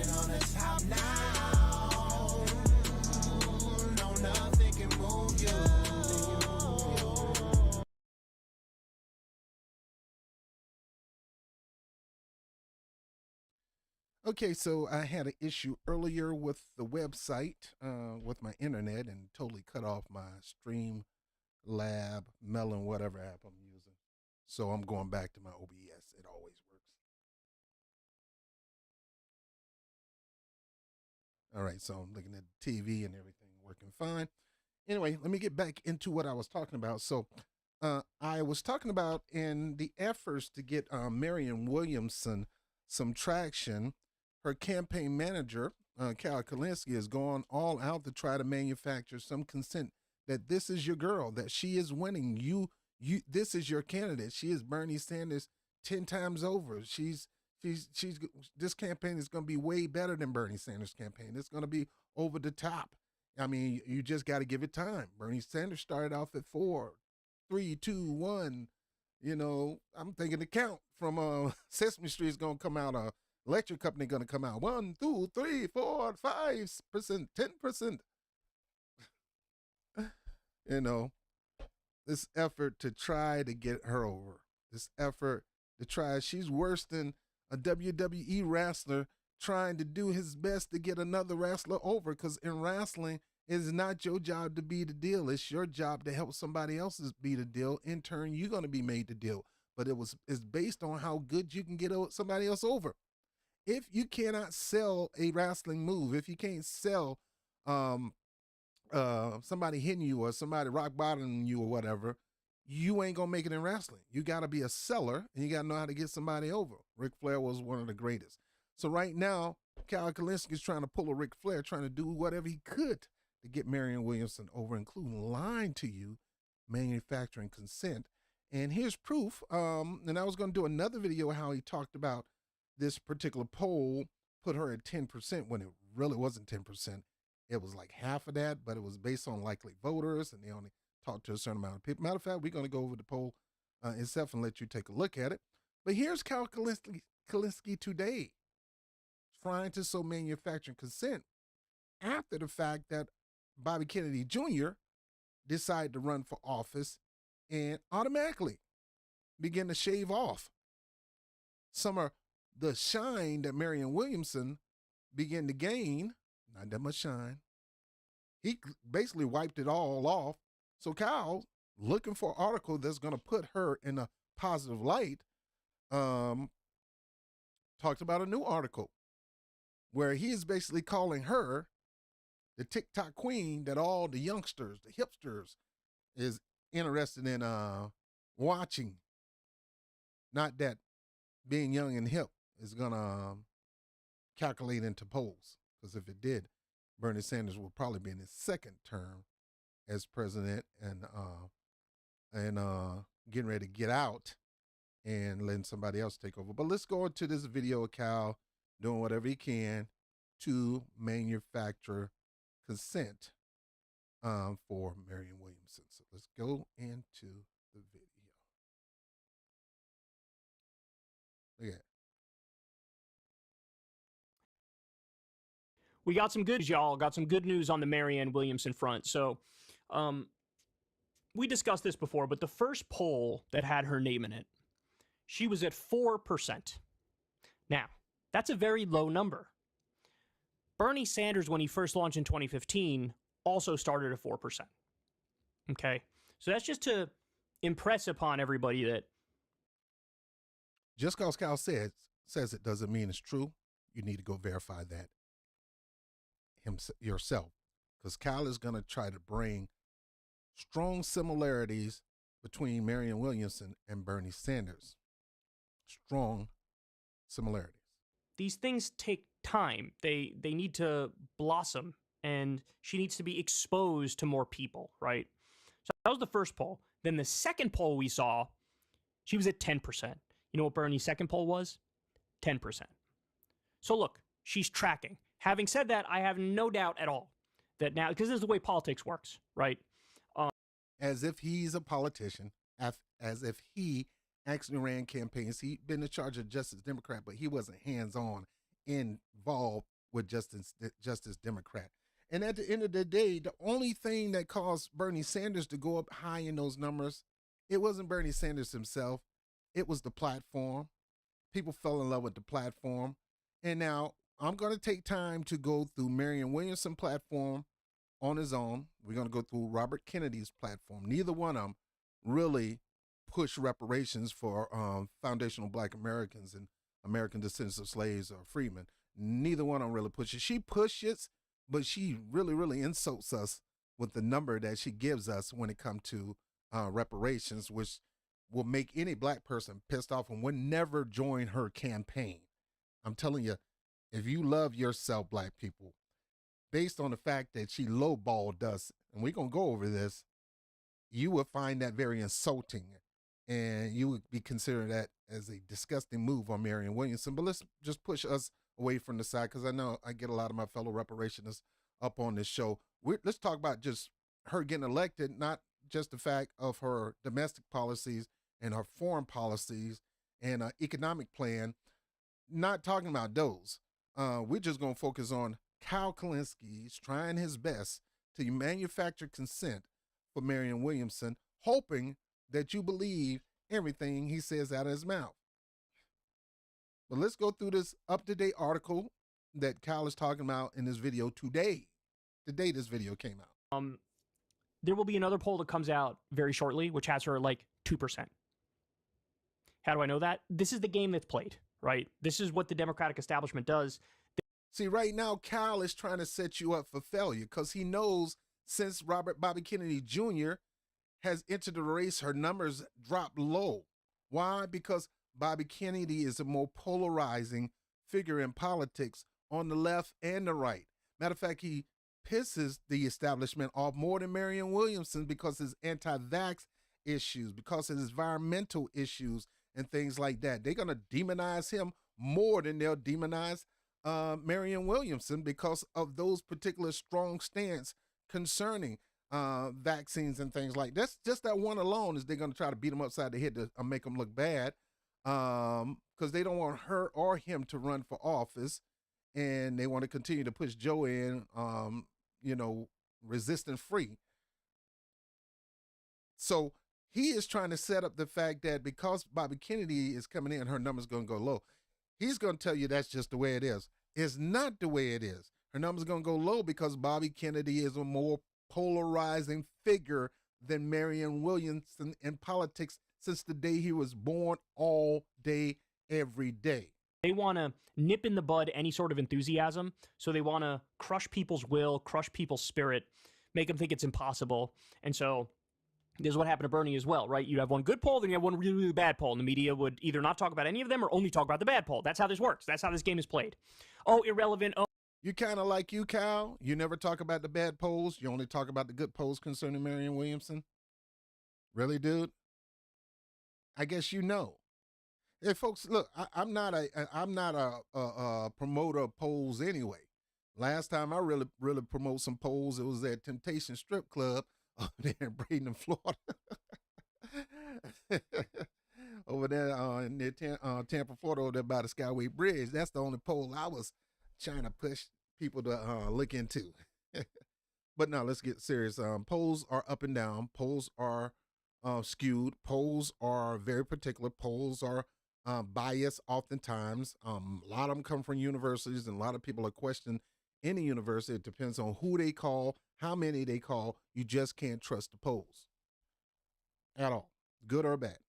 Standing on the top now. No, nothing can move you. Okay, so I had an issue earlier with the website, with my internet, and totally cut off my Stream Lab, Melon, whatever app I'm using. So I'm going back to my OBS. It always works. All right, so I'm looking at the TV and everything working fine. Anyway, let me get back into what I was talking about. So I was talking about in the efforts to get Marianne Williamson some traction, her campaign manager, Cal Kalinske, is going all out to try to manufacture some consent that this is your girl, that she is winning. This is your candidate. She is Bernie Sanders 10 times over. This campaign is going to be way better than Bernie Sanders' campaign. It's going to be over the top. I mean, you just got to give it time. Bernie Sanders started off at 4, 3, 2, 1. You know, I'm thinking the count from Sesame Street is going to come out. Electric company going to come out. 1, 2, 3, 4, 5%, 10%. You know, this effort to try to get her over. This effort to try. She's worse than a WWE wrestler trying to do his best to get another wrestler over, because in wrestling, it's not your job to be the deal. It's your job to help somebody else be the deal. In turn, you're going to be made the deal. But it's based on how good you can get somebody else over. If you cannot sell a wrestling move, if you can't sell somebody hitting you or somebody rock bottoming you or whatever, you ain't gonna make it in wrestling. You gotta be a seller, and you gotta know how to get somebody over. Ric Flair was one of the greatest. So right now, Cal Kalinske is trying to pull a Ric Flair, trying to do whatever he could to get Marianne Williamson over, including lying to you, manufacturing consent. And here's proof. And I was gonna do another video how he talked about this particular poll put her at 10% when it really wasn't 10%. It was like half of that, but it was based on likely voters, and they only talked to a certain amount of people. Matter of fact, we're going to go over the poll itself and let you take a look at it. But here's Cal Kalinske today trying to sow manufacturing consent after the fact that Bobby Kennedy Jr. decided to run for office and automatically begin to shave off some of the shine that Marianne Williamson began to gain. Not that much shine. He basically wiped it all off. So Kyle, looking for an article that's going to put her in a positive light, talked about a new article where he is basically calling her the TikTok queen that all the youngsters, the hipsters, is interested in watching. Not that being young and hip is going to calculate into polls. Because if it did, Bernie Sanders will probably be in his second term as president and getting ready to get out and letting somebody else take over. But let's go into this video of Cal doing whatever he can to manufacture consent for Marianne Williamson. So let's go into the video. Look at that. We got some good, y'all. Got some good news on the Marianne Williamson front. So, we discussed this before, but the first poll that had her name in it, she was at 4%. Now, that's a very low number. Bernie Sanders, when he first launched in 2015, also started at 4%. Okay? So that's just to impress upon everybody that just because Cal says it doesn't mean it's true. You need to go verify that yourself, because Kyle is going to try to bring strong similarities between Marianne Williamson and Bernie Sanders. Strong similarities. These things take time. They need to blossom, and she needs to be exposed to more people, right? So that was the first poll. Then the second poll we saw, she was at 10%. You know what Bernie's second poll was? 10%. So look, she's tracking. Having said that, I have no doubt at all that now, because this is the way politics works, right? As if he's a politician, as if he actually ran campaigns. He'd been in charge of Justice Democrat, but he wasn't hands-on involved with Justice Democrat. And at the end of the day, the only thing that caused Bernie Sanders to go up high in those numbers, it wasn't Bernie Sanders himself. It was the platform. People fell in love with the platform. And now I'm going to take time to go through Marianne Williamson platform on his own. We're going to go through Robert Kennedy's platform. Neither one of them really push reparations for foundational Black Americans and American descendants of slaves or freedmen. Neither one of them really pushes. She pushes, but she really, really insults us with the number that she gives us when it comes to reparations, which will make any Black person pissed off and would never join her campaign. I'm telling you, if you love yourself, Black people, based on the fact that she lowballed us, and we're going to go over this, you will find that very insulting, and you would be considering that as a disgusting move on Marianne Williamson. But let's just push us away from the side, because I know I get a lot of my fellow reparationists up on this show. Let's talk about just her getting elected, not just the fact of her domestic policies and her foreign policies and economic plan, not talking about those. We're just going to focus on Kyle Kalinski's trying his best to manufacture consent for Marianne Williamson, hoping that you believe everything he says out of his mouth. But let's go through this up-to-date article that Kyle is talking about in this video today. Today this video came out. There will be another poll that comes out very shortly, which has her like 2%. How do I know that? This is the game that's played, right? This is what the Democratic establishment does. See, right now, Kyle is trying to set you up for failure because he knows since Bobby Kennedy Jr. has entered the race, her numbers drop low. Why? Because Bobby Kennedy is a more polarizing figure in politics on the left and the right. Matter of fact, he pisses the establishment off more than Marianne Williamson because his anti-vax issues, because of his environmental issues and things like that. They're going to demonize him more than they'll demonize Marianne Williamson because of those particular strong stance concerning vaccines and things like that. That's just that one alone is they're going to try to beat him upside the head to make him look bad because they don't want her or him to run for office, and they want to continue to push Joe in, resistant free. So he is trying to set up the fact that because Bobby Kennedy is coming in, her number's going to go low. He's going to tell you that's just the way it is. It's not the way it is. Her number's going to go low because Bobby Kennedy is a more polarizing figure than Marianne Williamson in politics since the day he was born, all day, every day. They want to nip in the bud any sort of enthusiasm. So they want to crush people's will, crush people's spirit, make them think it's impossible. And so this is what happened to Bernie as well, right? You have one good poll, then you have one really, really bad poll, and the media would either not talk about any of them or only talk about the bad poll. That's how this works. That's how this game is played. Oh, irrelevant. Oh. You kind of like you, Kyle. You never talk about the bad polls. You only talk about the good polls concerning Marianne Williamson. Really, dude? I guess you know. Hey, folks, look, I'm not a promoter of polls anyway. Last time I really promote some polls, it was at Temptation Strip Club there in Bradenton, Florida. Over there near Tampa, Florida, over there by the Skyway Bridge. That's the only poll I was trying to push people to look into. But now let's get serious. Polls are up and down. Polls are skewed. Polls are very particular. Polls are biased oftentimes. A lot of them come from universities, and a lot of people are questioning any university. It depends on who they call, how many they call. You just can't trust the polls at all, good or bad.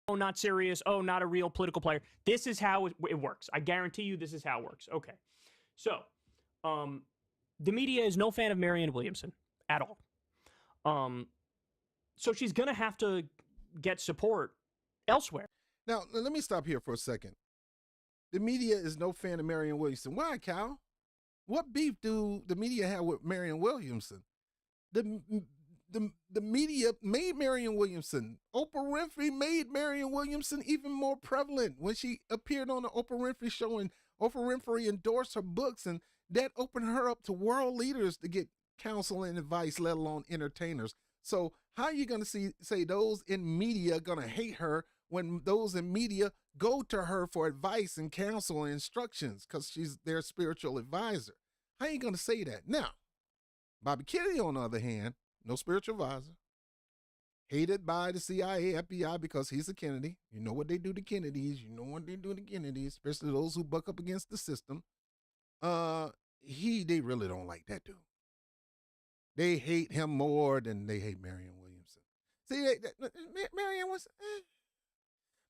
Oh, not serious. Oh, not a real political player. This is how it works. I guarantee you this is how it works. Okay. So, the media is no fan of Marianne Williamson at all. So she's going to have to get support elsewhere. Now, let me stop here for a second. The media is no fan of Marianne Williamson. Why, Cal? What beef do the media have with Marianne Williamson? The media made Marianne Williamson. Oprah Winfrey made Marianne Williamson even more prevalent when she appeared on the Oprah Winfrey show, and Oprah Winfrey endorsed her books, and that opened her up to world leaders to get counsel and advice, let alone entertainers. So how are you going to say those in media are going to hate her when those in media go to her for advice and counsel and instructions because she's their spiritual advisor? How you going to say that? Now, Bobby Kennedy, on the other hand, no spiritual advisor, hated by the CIA, FBI because he's a Kennedy. You know what they do to Kennedys. You know what they do to Kennedys, especially those who buck up against the system. They really don't like that dude. They hate him more than they hate Marianne Williamson. See, Marianne was,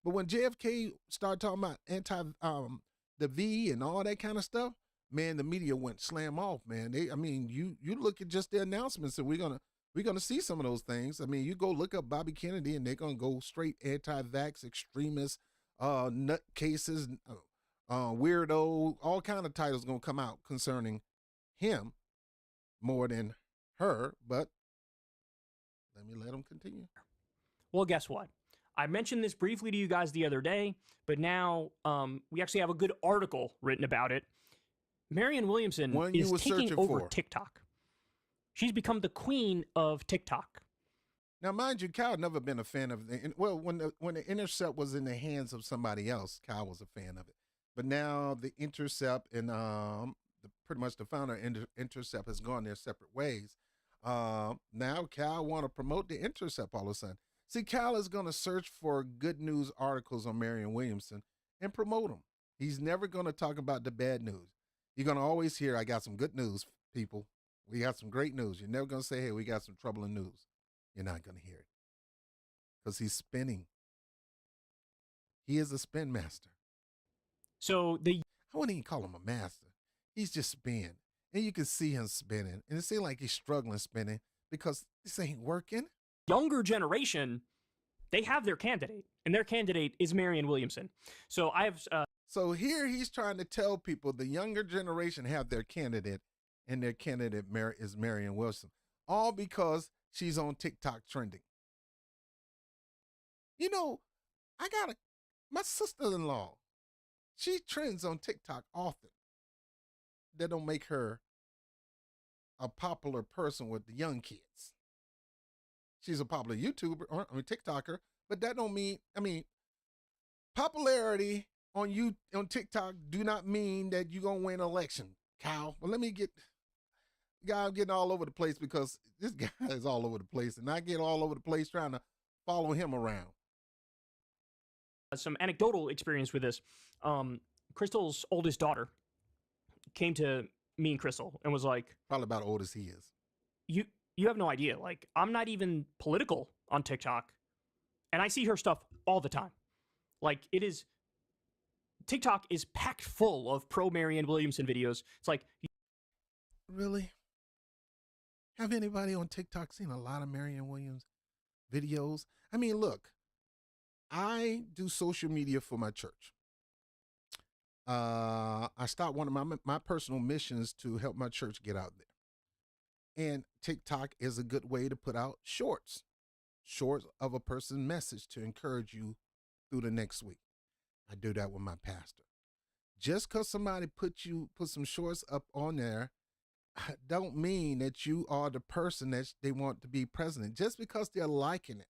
but when JFK started talking about the V and all that kind of stuff, man, the media went slam off, man. You look at just the announcements, and we're gonna see some of those things. I mean, you go look up Bobby Kennedy, and they're gonna go straight anti-vax, extremists, nutcases, weirdo, all kind of titles gonna come out concerning him more than her. But let them continue. Well, guess what? I mentioned this briefly to you guys the other day, but now we actually have a good article written about it. Marianne Williamson is taking over TikTok. She's become the queen of TikTok. Now, mind you, Kyle never been a fan of when the Intercept was in the hands of somebody else, Kyle was a fan of it. But now the Intercept and pretty much the founder of Intercept has gone their separate ways. Now Kyle want to promote the Intercept all of a sudden. See, Kyle is going to search for good news articles on Marianne Williamson and promote them. He's never going to talk about the bad news. You're going to always hear, I got some good news, people. We got some great news. You're never going to say, hey, we got some troubling news. You're not going to hear it because he's spinning. He is a spin master. So I wouldn't even call him a master. He's just spinning. And you can see him spinning. And it seems like he's struggling spinning because this ain't working. Younger generation, they have their candidate, and their candidate is Marianne Williamson. So I have. So here he's trying to tell people the younger generation have their candidate, and their candidate is Marianne Williamson, all because she's on TikTok trending. You know, my sister-in-law, she trends on TikTok often. That don't make her a popular person with the young kids. She's a popular YouTuber, TikToker, but that don't mean, popularity on TikTok do not mean that you're going to win an election, Kyle. Well, I'm getting all over the place because this guy is all over the place, and I get all over the place trying to follow him around. Some anecdotal experience with this. Crystal's oldest daughter came to me and Crystal and was like, probably about old as he is. You have no idea. Like, I'm not even political on TikTok, and I see her stuff all the time. Like, TikTok is packed full of pro Marianne Williamson videos. It's like, really? Have anybody on TikTok seen a lot of Marianne Williams videos? I mean, look, I do social media for my church. I start one of my personal missions to help my church get out there. And TikTok is a good way to put out shorts of a person's message to encourage you through the next week. I do that with my pastor. Just because somebody put some shorts up on there, don't mean that you are the person that they want to be president. Just because they're liking it,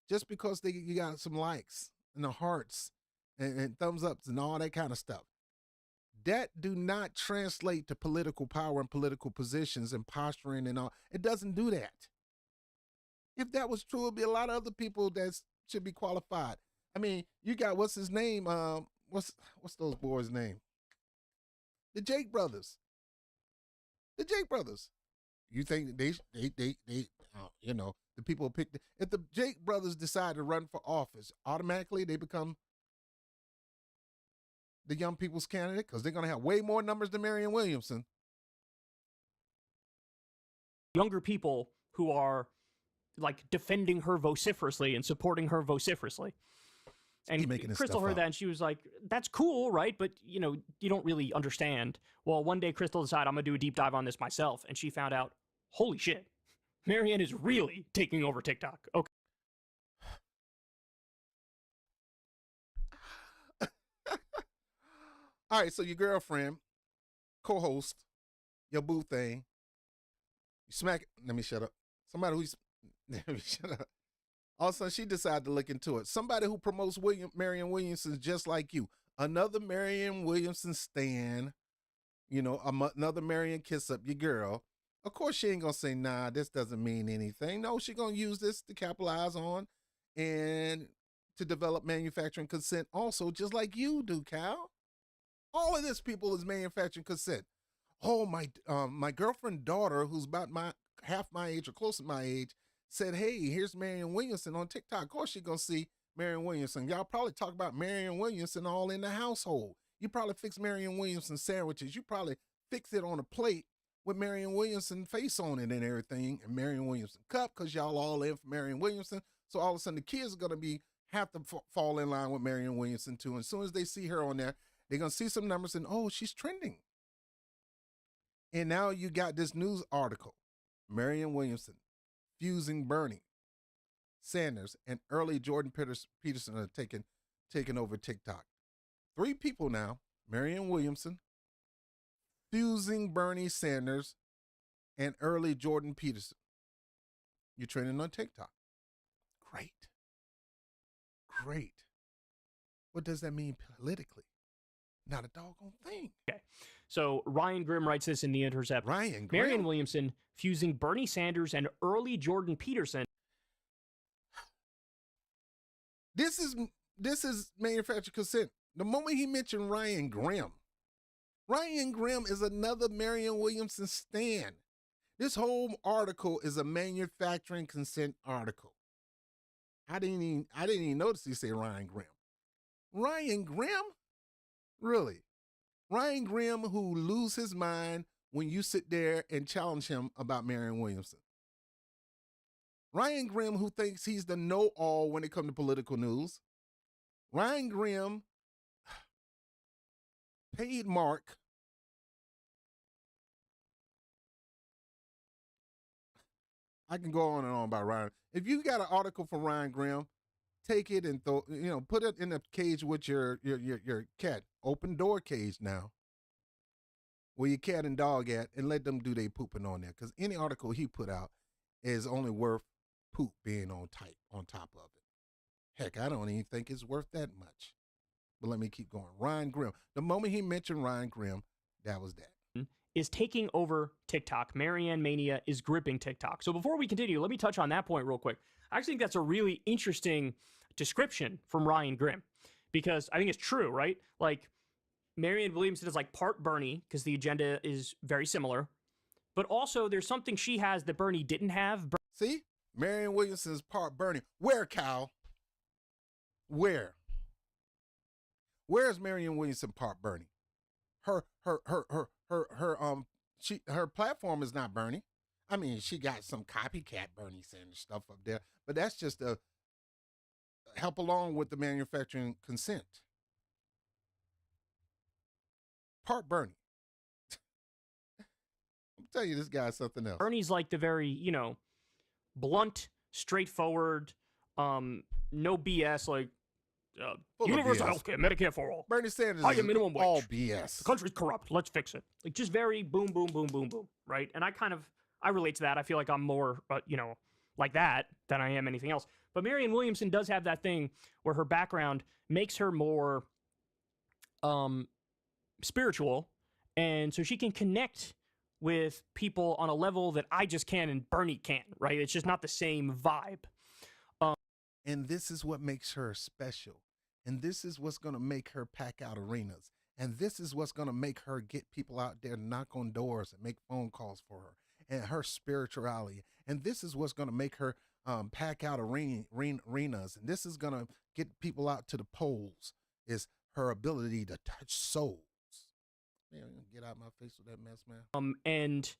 just because you got some likes and the hearts and thumbs ups and all that kind of stuff, that do not translate to political power and political positions and posturing and all. It doesn't do that. If that was true, it'd be a lot of other people that should be qualified. I mean, you got, what's his name? What's those boys' name? The Jake brothers. The Jake brothers. You think they the people pick if the Jake brothers decide to run for office, automatically they become the young people's candidate because they're going to have way more numbers than Marianne Williamson. Younger people who are like defending her vociferously and supporting her vociferously. And Crystal heard that and she was like, that's cool, right? But, you don't really understand. Well, one day Crystal decided I'm going to do a deep dive on this myself. And she found out, holy shit, Marianne is really taking over TikTok. Okay. All right, so your girlfriend, co-host, your boo thing, you smack. Let me shut up. Let me shut up. All of a sudden, she decided to look into it. Somebody who promotes Marianne Williamson just like you. Another Marianne Williamson stan, another Marianne kiss up your girl. Of course, she ain't going to say, nah, this doesn't mean anything. No, she's going to use this to capitalize on and to develop manufacturing consent also, just like you do, Cal. All of this, people, is manufacturing consent. Oh, my girlfriend daughter, who's about half my age or close to my age, said, hey, here's Marianne Williamson on TikTok. Of course, she's going to see Marianne Williamson. Y'all probably talk about Marianne Williamson all in the household. You probably fix Marianne Williamson sandwiches. You probably fix it on a plate with Marianne Williamson face on it and everything, and Marianne Williamson cup, because y'all all in for Marianne Williamson. So all of a sudden, the kids are going to have to fall in line with Marianne Williamson too. And as soon as they see her on there, they're going to see some numbers and, oh, she's trending. And now you got this news article, Marianne Williamson fusing Bernie Sanders and early Jordan Peterson are taking over TikTok. 3 people now, Marianne Williamson, fusing Bernie Sanders and early Jordan Peterson. You're trending on TikTok. Great. What does that mean politically? Not a doggone thing. Okay. So Ryan Grimm writes this in The Intercept. Ryan Grimm? Marianne Williamson fusing Bernie Sanders and early Jordan Peterson. This is manufactured consent. The moment he mentioned Ryan Grimm is another Marianne Williamson stan. This whole article is a manufacturing consent article. I didn't even notice he said Ryan Grimm. Ryan Grimm? Really? Ryan Grimm, who lose his mind when you sit there and challenge him about Marianne Williamson. Ryan Grimm, who thinks he's the know-all when it comes to political news. Ryan Grimm paid Mark I can go on and on about Ryan. If you got an article from Ryan Grimm, take it and put it in a cage with your cat. Open door cage now, where your cat and dog at, and let them do their pooping on there. Because any article he put out is only worth poop being on top of it. Heck, I don't even think it's worth that much. But let me keep going. Ryan Grimm. The moment he mentioned Ryan Grimm, that was that. Is taking over TikTok. Marianne Mania is gripping TikTok. So before we continue, let me touch on that point real quick. I actually think that's a really interesting description from Ryan Grimm, because I think it's true, right? Like, Marianne Williamson is like part Bernie because the agenda is very similar, but also there's something she has that Bernie didn't have. See? Marianne Williamson is part Bernie. Where, Cal? Where? Where's Marianne Williamson part Bernie? Her platform is not Bernie. I mean, she got some copycat Bernie Sanders stuff up there, but that's just to help along with the manufacturing consent. Part Bernie. I'm telling you, this guy's something else. Bernie's like the very, blunt, straightforward, no BS, like universal healthcare, Medicare for all. Bernie Sanders higher is minimum wage. all BS. The country's corrupt. Let's fix it. Like, just very boom, boom, boom, boom, boom, right? And I relate to that. I feel like I'm more, like that than I am anything else. But Marianne Williamson does have that thing where her background makes her more spiritual, and so she can connect with people on a level that I just can and Bernie can't, right? It's just not the same vibe. And this is what makes her special. And this is what's going to make her pack out arenas. And this is what's going to make her get people out there to knock on doors and make phone calls for her. And her spirituality. And this is what's going to make her pack out arenas. And this is going to get people out to the polls, is her ability to touch souls. Man, get out of my face with that mess, man. And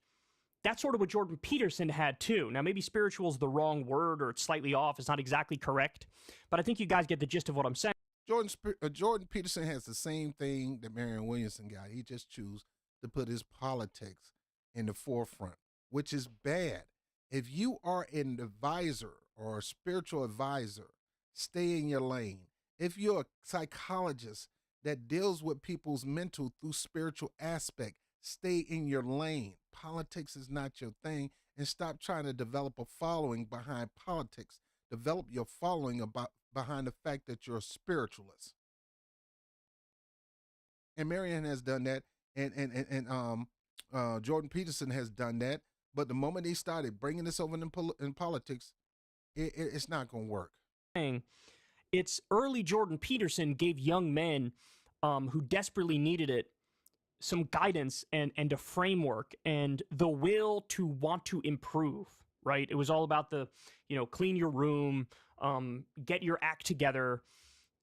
that's sort of what Jordan Peterson had too. Now, maybe spiritual is the wrong word, or it's slightly off. It's not exactly correct. But I think you guys get the gist of what I'm saying. Jordan Peterson has the same thing that Marianne Williamson got. He just chose to put his politics in the forefront, which is bad. If you are an advisor or a spiritual advisor, stay in your lane. If you're a psychologist that deals with people's mental through spiritual aspect, stay in your lane. Politics is not your thing, and stop trying to develop a following behind politics. develop your following behind the fact that you're a spiritualist. And Marianne has done that, and Jordan Peterson has done that. But the moment they started bringing this over in politics, it's not going to work. It's early Jordan Peterson gave young men who desperately needed it some guidance and a framework and the will to want to improve, right? It was all about the, clean your room, get your act together,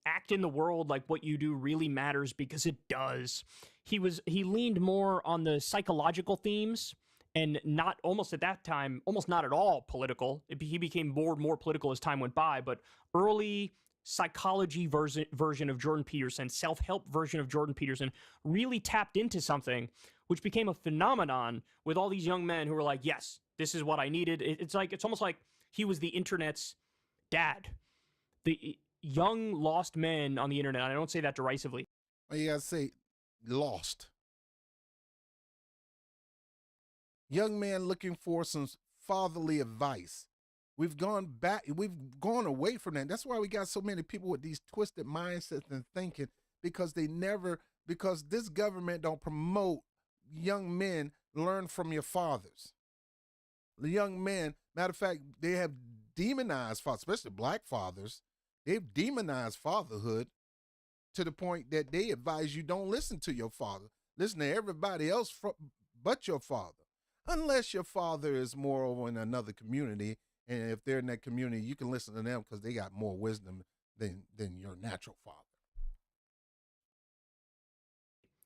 act in the world like what you do really matters because it does. He leaned more on the psychological themes and not almost at that time, almost not at all political. He became more and more political as time went by, but early psychology version of Jordan Peterson, self-help version of Jordan Peterson really tapped into something which became a phenomenon with all these young men who were like, yes, this is what I needed. It's almost like he was the internet's dad. The young lost men on the internet, I don't say that derisively. Well, you gotta say lost. Young man looking for some fatherly advice. We've gone away from that. That's why we got so many people with these twisted mindsets and thinking, because this government don't promote young men learn from your fathers. The young men, matter of fact, they have demonized fathers, especially black fathers. They've demonized fatherhood to the point that they advise you don't listen to your father. Listen to everybody else but your father. Unless your father is more over in another community, and if they're in that community, you can listen to them because they got more wisdom than your natural father.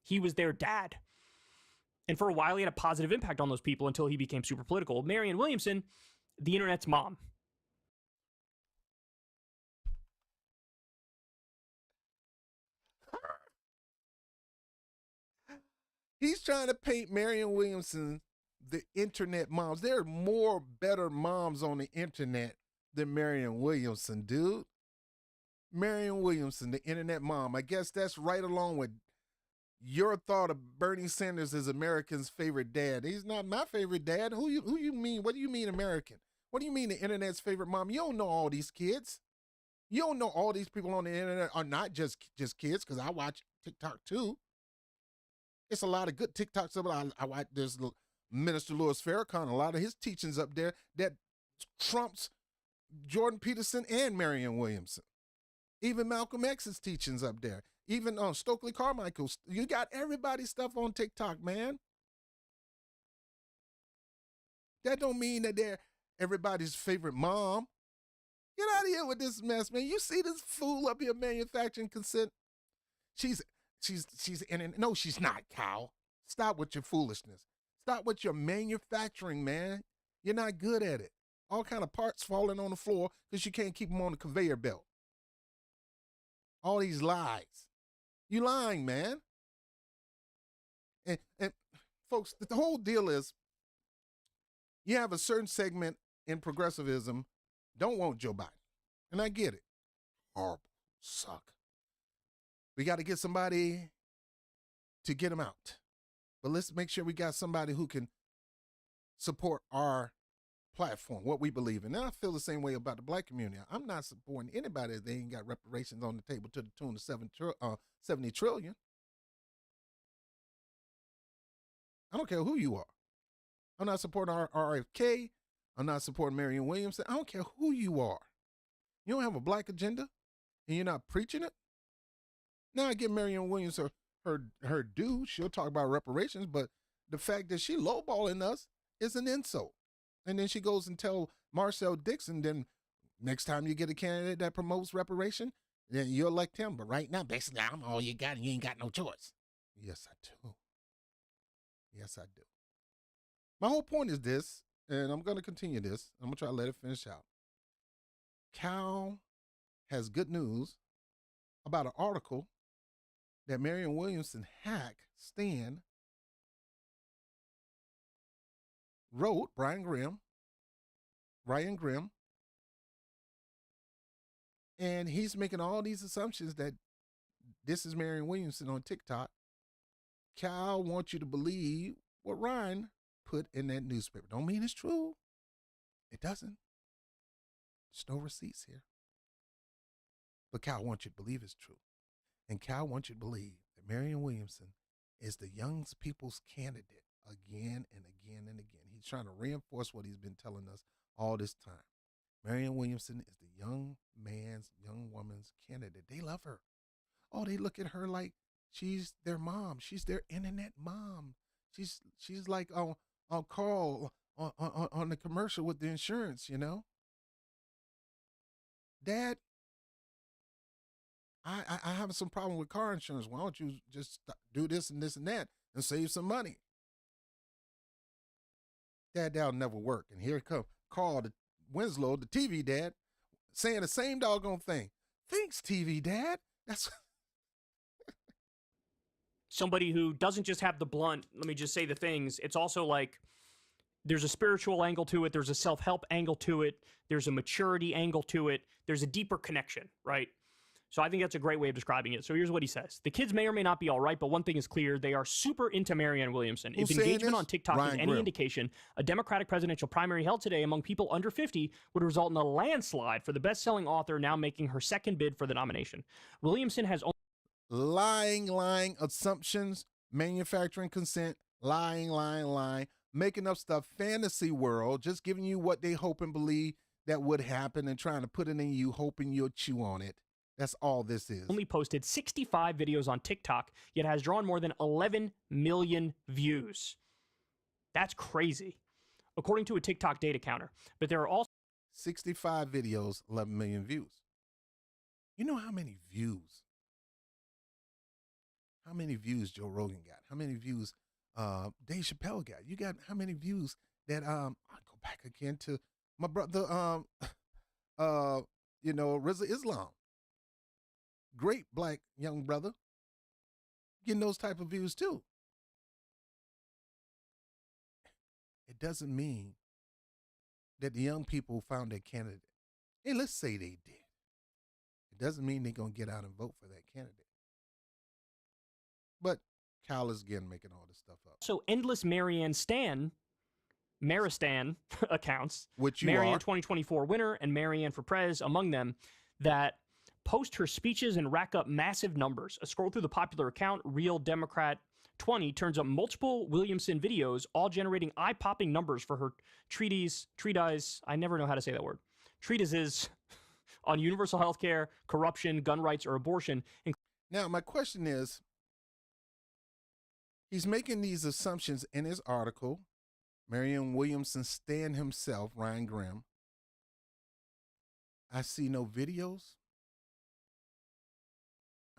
He was their dad. And for a while, he had a positive impact on those people until he became super political. Marianne Williamson, the internet's mom. He's trying to paint Marianne Williamson the internet moms. There are more better moms on the internet than Marianne Williamson, dude. Marianne Williamson, the internet mom. I guess that's right along with your thought of Bernie Sanders as America's favorite dad. He's not my favorite dad. Who you mean? What do you mean American? What do you mean the internet's favorite mom? You don't know all these kids. You don't know all these people on the internet are not just kids, because I watch TikTok too. It's a lot of good TikToks. I watch this Minister Louis Farrakhan, a lot of his teachings up there that trumps Jordan Peterson and Marianne Williamson. Even Malcolm X's teachings up there. Even Stokely Carmichael's. You got everybody's stuff on TikTok, man. That don't mean that they're everybody's favorite mom. Get out of here with this mess, man. You see this fool up here manufacturing consent? She's in it. No, she's not, Kyle. Stop with your foolishness. Stop with your manufacturing, man. You're not good at it. All kind of parts falling on the floor because you can't keep them on the conveyor belt. All these lies. You lying, man. And folks, the whole deal is you have a certain segment in progressivism don't want Joe Biden. And I get it. Horrible. Suck. We got to get somebody to get him out. But let's make sure we got somebody who can support our platform, what we believe in. And I feel the same way about the black community. I'm not supporting anybody that ain't got reparations on the table to the tune of $70 trillion. I don't care who you are. I'm not supporting RFK. I'm not supporting Marianne Williamson. I don't care who you are. You don't have a black agenda and you're not preaching it. Now I give Marianne Williamson her due. She'll talk about reparations, but the fact that she lowballing us is an insult. And then she goes and tell Marcel Dixon, then next time you get a candidate that promotes reparation, then you elect him. But right now, basically, I'm all you got and you ain't got no choice. Yes, I do. Yes, I do. My whole point is this, and I'm going to continue this. I'm going to try to let it finish out. Cal has good news about an article that Marianne Williamson hack Stan wrote, Ryan Grimm, and he's making all these assumptions that this is Marianne Williamson on TikTok. Cal wants you to believe what Ryan put in that newspaper. Don't mean it's true. It doesn't. There's no receipts here. But Cal wants you to believe it's true. And Cal wants you to believe that Marianne Williamson is the young people's candidate again and again and again. He's trying to reinforce what he's been telling us all this time. Marianne Williamson is the young woman's candidate. They love her. Oh, they look at her like she's their mom. She's their internet mom. She's like on Carl on the commercial with the insurance, you know. Dad, I have some problem with car insurance. Why don't you just do this and that and save some money? Dad, that'll never work. And here comes Carl Winslow, the TV dad, saying the same doggone thing. Thanks, TV dad. That's Somebody who doesn't just have the blunt, let me just say the things. It's also like there's a spiritual angle to it. There's a self-help angle to it. There's a maturity angle to it. There's a deeper connection, right? So I think that's a great way of describing it. So here's what he says. The kids may or may not be all right, but one thing is clear. They are super into Marianne Williamson. Who's if saying engagement this? on TikTok Ryan is any Grimm. indication, a Democratic presidential primary held today among people under 50 would result in a landslide for the best-selling author now making her second bid for the nomination. Williamson has only lying assumptions, manufacturing consent, lying, making up stuff, fantasy world, just giving you what they hope and believe that would happen and trying to put it in you, hoping you'll chew on it. That's all this is. only posted 65 videos on TikTok, yet has drawn more than 11 million views. That's crazy, according to a TikTok data counter. But there are also 65 videos, 11 million views. You know how many views? How many views Joe Rogan got? How many views Dave Chappelle got? You got how many views that I'll go back again to my brother Rizza Islam. Great black young brother. Getting those type of views too. It doesn't mean that the young people found their candidate. And let's say they did. It doesn't mean they're going to get out and vote for that candidate. But Cal is again making all this stuff up. so endless Marianne Maristan accounts, Which you Marianne are. 2024 winner and Marianne for Prez among them, that post her speeches and rack up massive numbers. A scroll through the popular account, Real Democrat 20, turns up multiple Williamson videos, all generating eye-popping numbers for her treatise, I never know how to say that word, treatises on universal health care, corruption, gun rights, or abortion. Now, my question is, he's making these assumptions in his article. Marianne Williamson stan himself, Ryan Grimm. I see no videos.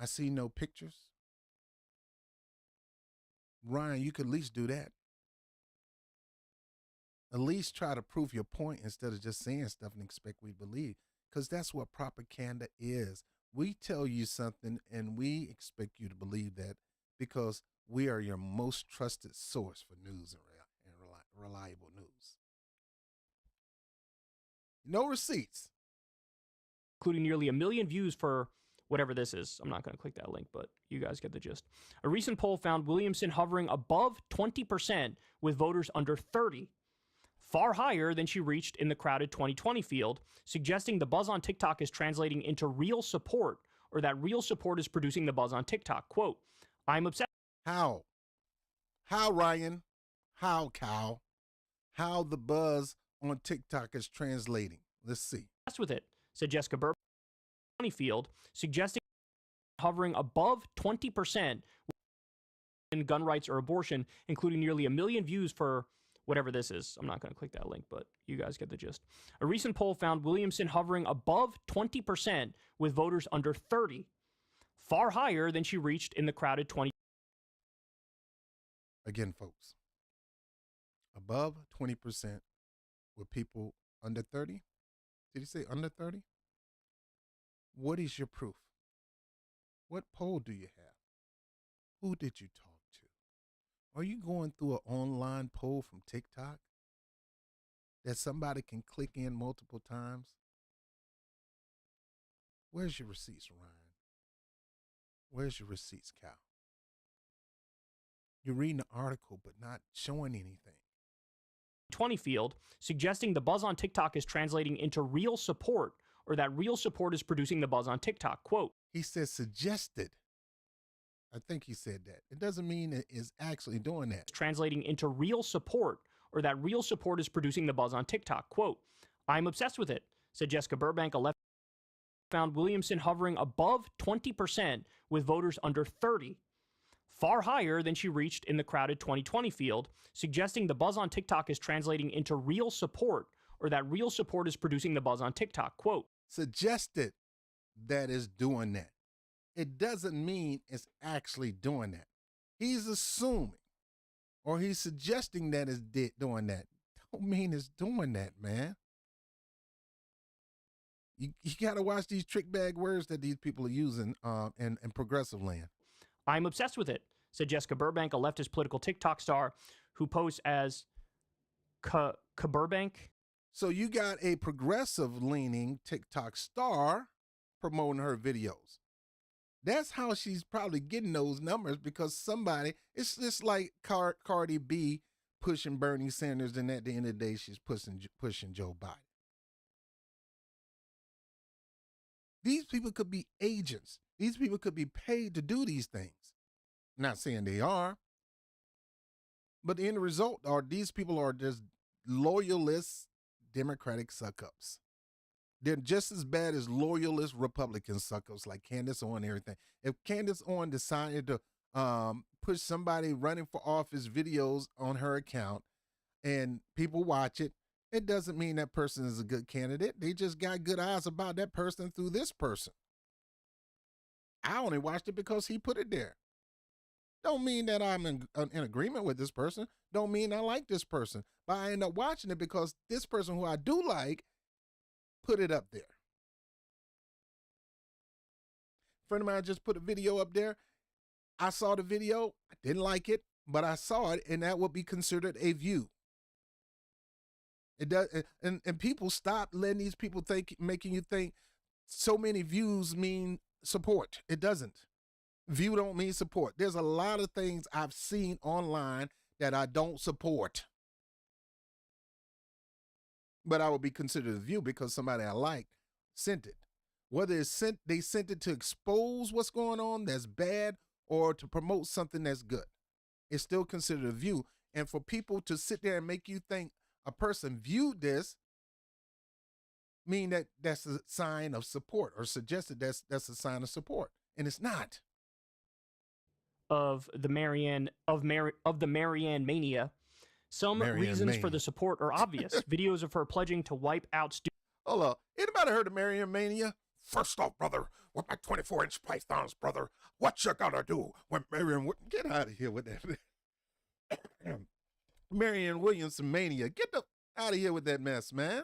I see no pictures. Ryan, you could at least do that. At least try to prove your point instead of just saying stuff and expect we believe. Because that's what propaganda is. We tell you something and we expect you to believe that because we are your most trusted source for news and reliable news. No receipts. Including nearly 1 million views for whatever this is. I'm not going to click that link, but you guys get the gist. A recent poll found Williamson hovering above 20% with voters under 30, far higher than she reached in the crowded 2020 field, suggesting the buzz on TikTok is translating into real support, or that real support is producing the buzz on TikTok. Quote, I'm obsessed. How? How, Ryan? How, Cal? How the buzz on TikTok is translating? Let's see. With it, said Jessica Burp, field, suggesting hovering above 20% in gun rights or abortion, including nearly 1 million views for whatever this is. I'm not going to click that link, but you guys get the gist. A recent poll found Williamson hovering above 20% with voters under 30, far higher than she reached in the crowded 20. Again, folks, above 20% with people under 30? Did he say under 30? What is your proof? What poll do you have? Who did you talk to? Are you going through an online poll from TikTok that somebody can click in multiple times? Where's your receipts, Ryan? Where's your receipts, Cal? You're reading the article but not showing anything. 20 field, suggesting the buzz on TikTok is translating into real support, or that real support is producing the buzz on TikTok. Quote, He said suggested. I think he said that. It doesn't mean it is actually doing that. translating into real support, or that real support is producing the buzz on TikTok. Quote, I'm obsessed with it, said Jessica Burbank, a left found Williamson hovering above 20% with voters under 30, far higher than she reached in the crowded 2020 field, suggesting the buzz on TikTok is translating into real support, or that real support is producing the buzz on TikTok. Quote, Suggested that is doing that. It doesn't mean it's actually doing that. He's assuming, or he's suggesting that it's doing that. Don't mean it's doing that, man. You got to watch these trick bag words that these people are using in progressive land. I'm obsessed with it, said Jessica Burbank, a leftist political TikTok star who posts as Burbank. So you got a progressive-leaning TikTok star promoting her videos. That's how she's probably getting those numbers, because somebody, it's just like Cardi B pushing Bernie Sanders, and at the end of the day, she's pushing Joe Biden. These people could be agents. These people could be paid to do these things. Not saying they are, but the end result are these people are just loyalist Democratic suck-ups. They're just as bad as loyalist Republican suck-ups like Candace Owens and everything. If Candace Owens decided to push somebody running for office videos on her account and people watch it, it doesn't mean that person is a good candidate. They just got good eyes about that person through this person. I only watched it because he put it there. Don't mean that I'm in agreement with this person. Don't mean I like this person. But I end up watching it because this person who I do like put it up there. A friend of mine just put a video up there. I saw the video. I didn't like it, but I saw it, and that would be considered a view. It does, and people stop letting these people making you think so many views mean support. It doesn't. View don't mean support. There's a lot of things I've seen online that I don't support, but I would be considered a view because somebody I like sent it. Whether they sent it to expose what's going on that's bad or to promote something that's good, it's still considered a view. And for people to sit there and make you think a person viewed this mean that that's a sign of support, or suggested that's a sign of support, and it's not. Of the Marianne mania. Some Marianne reasons mania. for the support are obvious. Videos of her pledging to wipe out students. Hold up. Anybody heard of Marianne mania? First off, brother, with my 24-inch pythons, brother, what you gonna do when Marianne... Get out of here with that. Marianne Williamson mania. Get the out of here with that mess, man.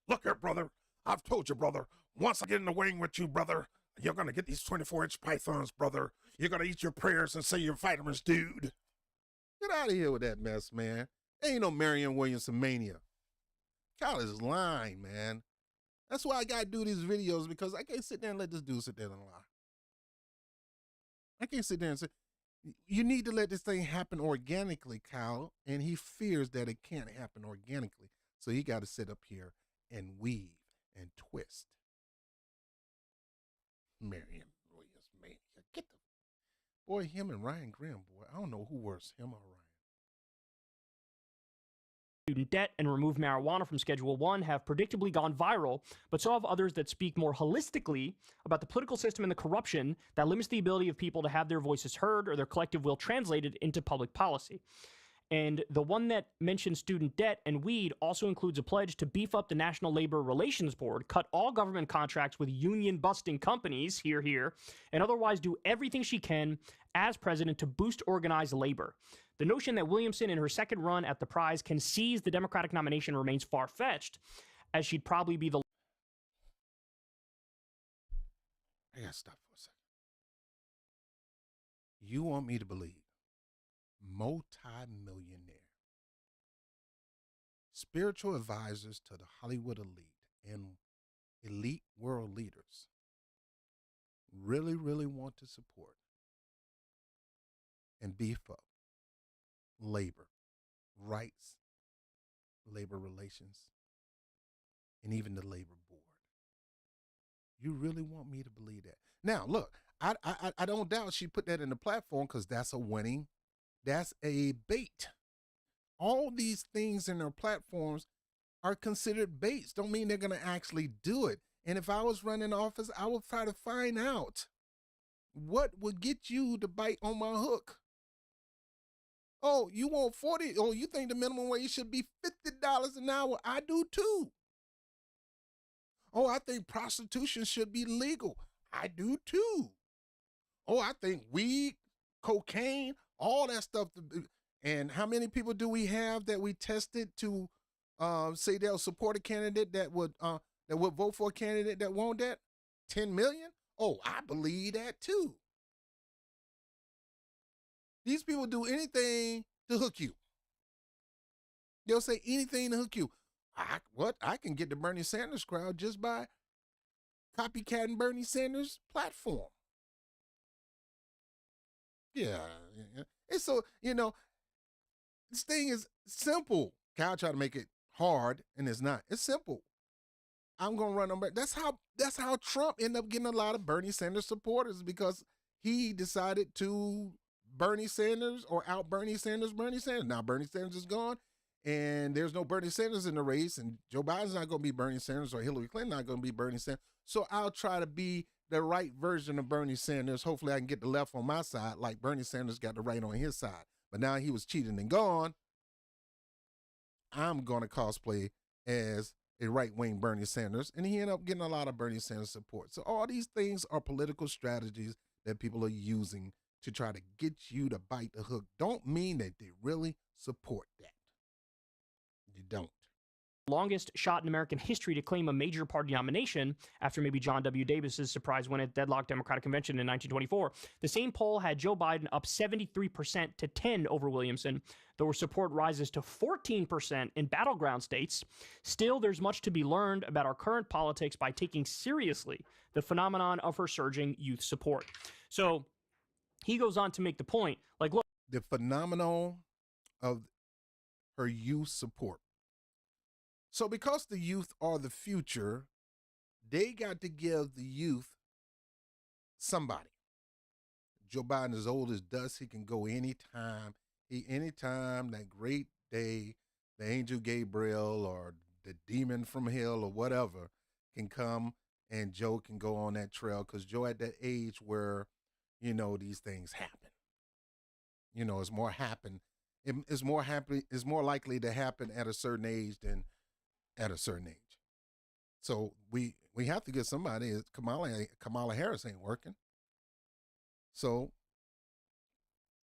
Look here, brother. I've told you, brother. Once I get in the wing with you, brother, you're going to get these 24-inch pythons, brother. You're going to eat your prayers and say your vitamins, dude. Get out of here with that mess, man. Ain't no Marianne Williamson mania. Kyle is lying, man. That's why I got to do these videos, because I can't sit there and let this dude sit there and lie. I can't sit there and say, you need to let this thing happen organically, Kyle, and he fears that it can't happen organically. So he got to sit up here and weave and twist. Marianne Williams mania. Get the boy, him and Ryan Graham, boy. I don't know who worse, him or Ryan. Student debt and remove marijuana from Schedule 1 have predictably gone viral, but so have others that speak more holistically about the political system and the corruption that limits the ability of people to have their voices heard or their collective will translated into public policy. And the one that mentions student debt and weed also includes a pledge to beef up the National Labor Relations Board, cut all government contracts with union-busting companies, here, and otherwise do everything she can as president to boost organized labor. The notion that Williamson, in her second run at the prize, can seize the Democratic nomination remains far-fetched, as she'd probably be the... I gotta stop for a second. You want me to believe multi-millionaire, spiritual advisors to the Hollywood elite and elite world leaders really, really want to support and beef up labor rights, labor relations, and even the labor board. You really want me to believe that? Now, look, I don't doubt she put that in the platform because that's a bait. All these things in their platforms are considered baits. Don't mean they're going to actually do it. And if I was running office, I would try to find out what would get you to bite on my hook. Oh, you want 40? Oh, you think the minimum wage should be $50 an hour? I do too. Oh, I think prostitution should be legal. I do too. Oh, I think weed, cocaine, all that stuff. And how many people do we have that we tested to say they'll support a candidate that would vote for a candidate that want that? 10 million? Oh, I believe that too. These people do anything to hook you. They'll say anything to hook you. I can get the Bernie Sanders crowd just by copycatting Bernie Sanders' platform. Yeah. And so, this thing is simple. Kyle tried to make it hard, and it's not. It's simple. I'm gonna run them back. That's how Trump ended up getting a lot of Bernie Sanders supporters, because he decided to Bernie Sanders or out Bernie Sanders. Now Bernie Sanders is gone, and there's no Bernie Sanders in the race, and Joe Biden's not going to be Bernie Sanders, or Hillary Clinton not going to be Bernie Sanders. So I'll try to be the right version of Bernie Sanders. Hopefully I can get the left on my side, like Bernie Sanders got the right on his side. But now he was cheating and gone. I'm going to cosplay as a right-wing Bernie Sanders, and he ended up getting a lot of Bernie Sanders support. So all these things are political strategies that people are using to try to get you to bite the hook. Don't mean that they really support that. You don't. Longest shot in American history to claim a major party nomination after maybe John W. Davis's surprise win at deadlocked Democratic Convention in 1924. The same poll had Joe Biden up 73% to 10 over Williamson, though support rises to 14% in battleground states. Still, there's much to be learned about our current politics by taking seriously the phenomenon of her surging youth support. So he goes on to make the point, like, look, the phenomenon of her youth support. So because the youth are the future, they got to give the youth somebody. Joe Biden is old as dust. He can go anytime. Anytime that great day, the angel Gabriel or the demon from hell or whatever can come, and Joe can go on that trail, because Joe at that age where, these things happen. It's more happen. It's more likely to happen at a certain age than at a certain age. So we have to get somebody. Kamala Harris ain't working. So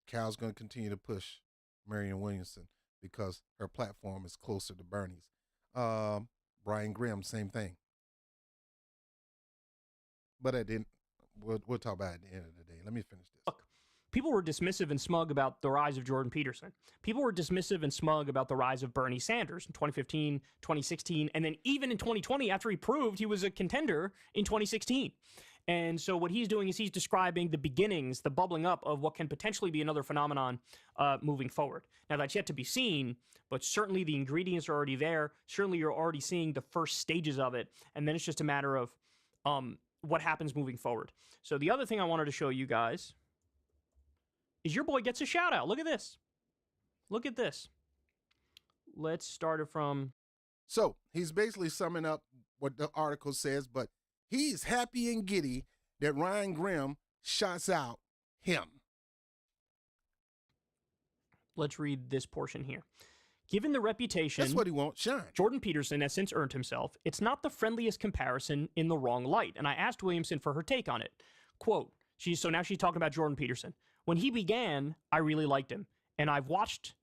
Cal's going to continue to push Marianne Williamson because her platform is closer to Bernie's. Brian Grimm, same thing. But we'll talk about it at the end of the day. Let me finish this. Look, people were dismissive and smug about the rise of Jordan Peterson. People were dismissive and smug about the rise of Bernie Sanders in 2015, 2016, and then even in 2020 after he proved he was a contender in 2016. And so what he's doing is he's describing the beginnings, the bubbling up of what can potentially be another phenomenon moving forward. Now, that's yet to be seen, but certainly the ingredients are already there. Certainly you're already seeing the first stages of it, and then it's just a matter of what happens moving forward. So the other thing I wanted to show you guys is your boy gets a shout out. Look at this. Look at this. Let's start it from. So he's basically summing up what the article says, but he's happy and giddy that Ryan Grimm shouts out him. Let's read this portion here. Given the reputation that's what he wants, shine. Jordan Peterson has since earned himself, it's not the friendliest comparison in the wrong light. And I asked Williamson for her take on it. Quote, so now she's talking about Jordan Peterson. When he began, I really liked him, and I've watched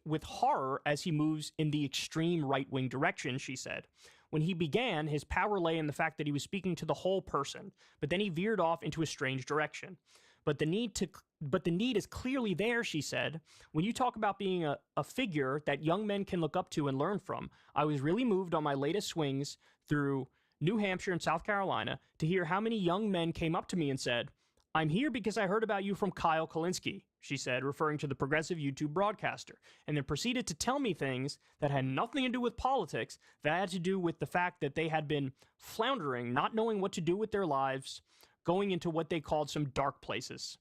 with horror as he moves in the extreme right-wing direction, she said. When he began, his power lay in the fact that he was speaking to the whole person, but then he veered off into a strange direction. But the need is clearly there, she said. When you talk about being a figure that young men can look up to and learn from, I was really moved on my latest swings through New Hampshire and South Carolina to hear how many young men came up to me and said, I'm here because I heard about you from Kyle Kulinski. she said, referring to the progressive YouTube broadcaster, and then proceeded to tell me things that had nothing to do with politics, that had to do with the fact that they had been floundering, not knowing what to do with their lives, going into what they called some dark places.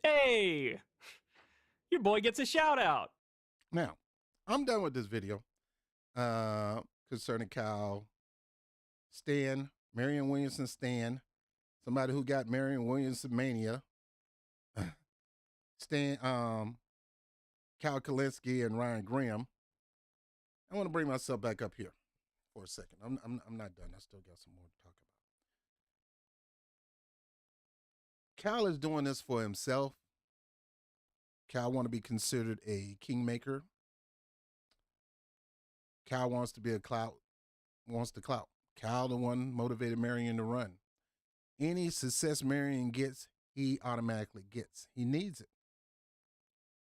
Hey, your boy gets a shout out. Now, I'm done with this video concerning Cal Stan, Marianne Williamson Stan, somebody who got Marianne Williamson mania. Stan, Cal Kalinske and Ryan Graham. I want to bring myself back up here for a second. I'm not done. I still got some more to talk about. Cal is doing this for himself. Cal want to be considered a kingmaker. Cal wants to be a clout. Wants the clout. Cal, the one motivated Marianne to run. Any success Marianne gets, he automatically gets. He needs it.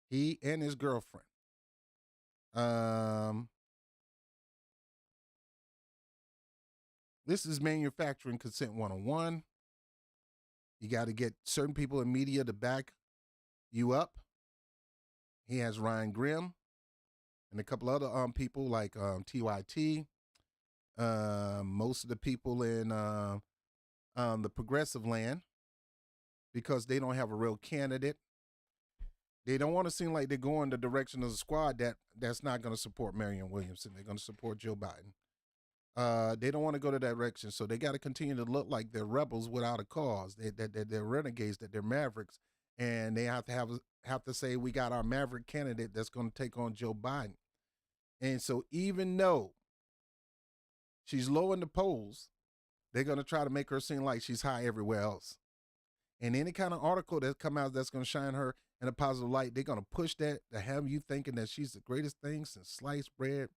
He and his girlfriend. This is manufacturing consent 101. You got to get certain people in media to back you up. He has Ryan Grimm and a couple other people like TYT. Most of the people in the progressive land, because they don't have a real candidate. They don't want to seem like they're going the direction of the squad that's not going to support Marianne Williamson. They're going to support Joe Biden. They don't want to go to that direction, so they got to continue to look like they're rebels without a cause. They're renegades, that they're mavericks, and they have to say, we got our maverick candidate that's going to take on Joe Biden. And so even though she's low in the polls, they're going to try to make her seem like she's high everywhere else. And any kind of article that come out that's going to shine her in a positive light, they're going to push that to have you thinking that she's the greatest thing since sliced bread,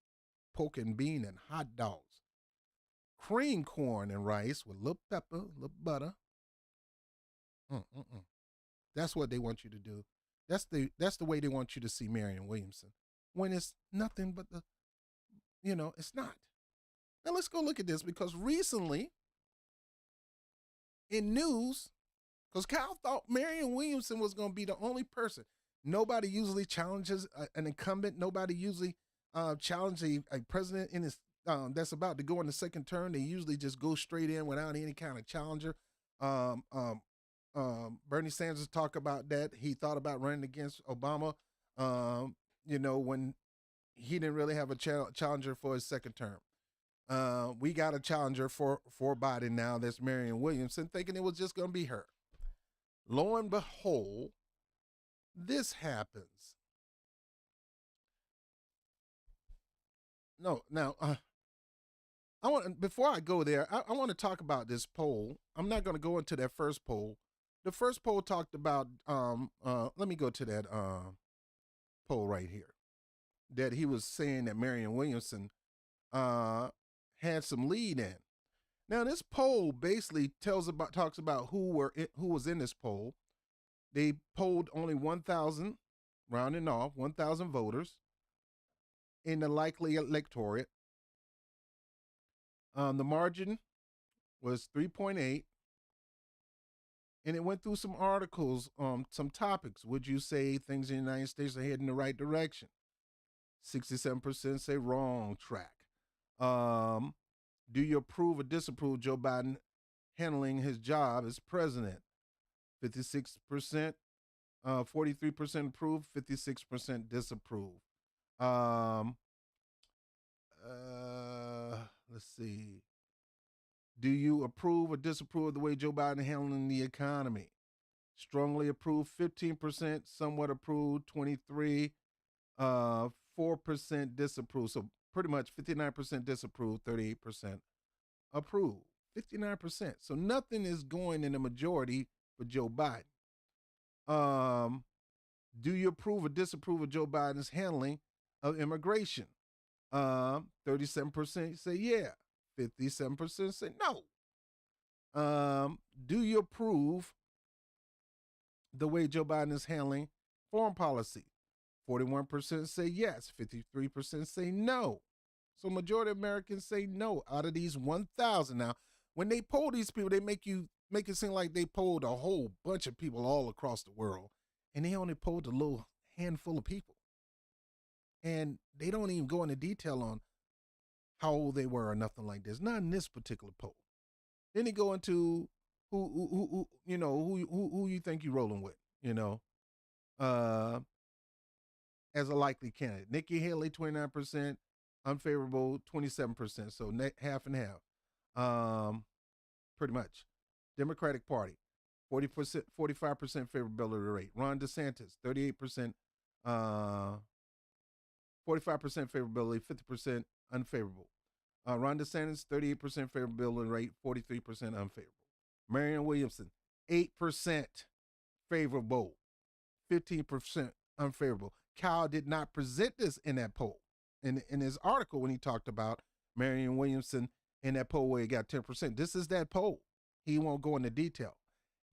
pork and bean, and hot dogs. Cream corn and rice with a little pepper, a little butter. That's what they want you to do. That's the way they want you to see Marianne Williamson. When it's nothing but it's not. Now let's go look at this, because recently in news, because Cal thought Marianne Williamson was going to be the only person. Nobody usually challenges an incumbent. Nobody usually challenges a president in his that's about to go in the second term. They usually just go straight in without any kind of challenger. Bernie Sanders talked about that. He thought about running against Obama, when he didn't really have a challenger for his second term. We got a challenger for Biden now. That's Marianne Williamson, thinking it was just going to be her. Lo and behold, this happens. Before I go there, I want to talk about this poll. I'm not going to go into that first poll. The first poll talked about, let me go to that poll right here, that he was saying that Marianne Williamson had some lead in. Now, this poll basically talks about who was in this poll. They polled only 1,000, rounding off, 1,000 voters in the likely electorate. The margin was 3.8, and it went through some articles on some topics. Would you say things in the United States are heading in the right direction? 67% say wrong track. Do you approve or disapprove Joe Biden handling his job as president? 56%, 43% approve, 56% disapprove. Let's see. Do you approve or disapprove of the way Joe Biden is handling the economy? Strongly approve, 15%, somewhat approve, 23%, 4% disapprove. So pretty much 59% disapprove, 38% approve. 59%. So nothing is going in the majority for Joe Biden. Do you approve or disapprove of Joe Biden's handling of immigration? 37% say yeah. 57% say no. Do you approve the way Joe Biden is handling foreign policy? 41% say yes. 53% say no. So majority of Americans say no out of these 1,000. Now, when they poll these people, they make it seem like they polled a whole bunch of people all across the world. and they only polled a little handful of people. And they don't even go into detail on how old they were or nothing like this. Not in this particular poll. Then they go into who you think you're rolling with, as a likely candidate. Nikki Haley, 29%, unfavorable, 27%. So half and half, pretty much. Democratic Party, 40%, 45% favorability rate. Ron DeSantis, 38%, 45% favorability, 50% unfavorable. Ron DeSantis, 38% favorability rate, 43% unfavorable. Marianne Williamson, 8% favorable, 15% unfavorable. Kyle did not present this in that poll. In his article when he talked about Marianne Williamson in that poll where he got 10%. This is that poll. He won't go into detail.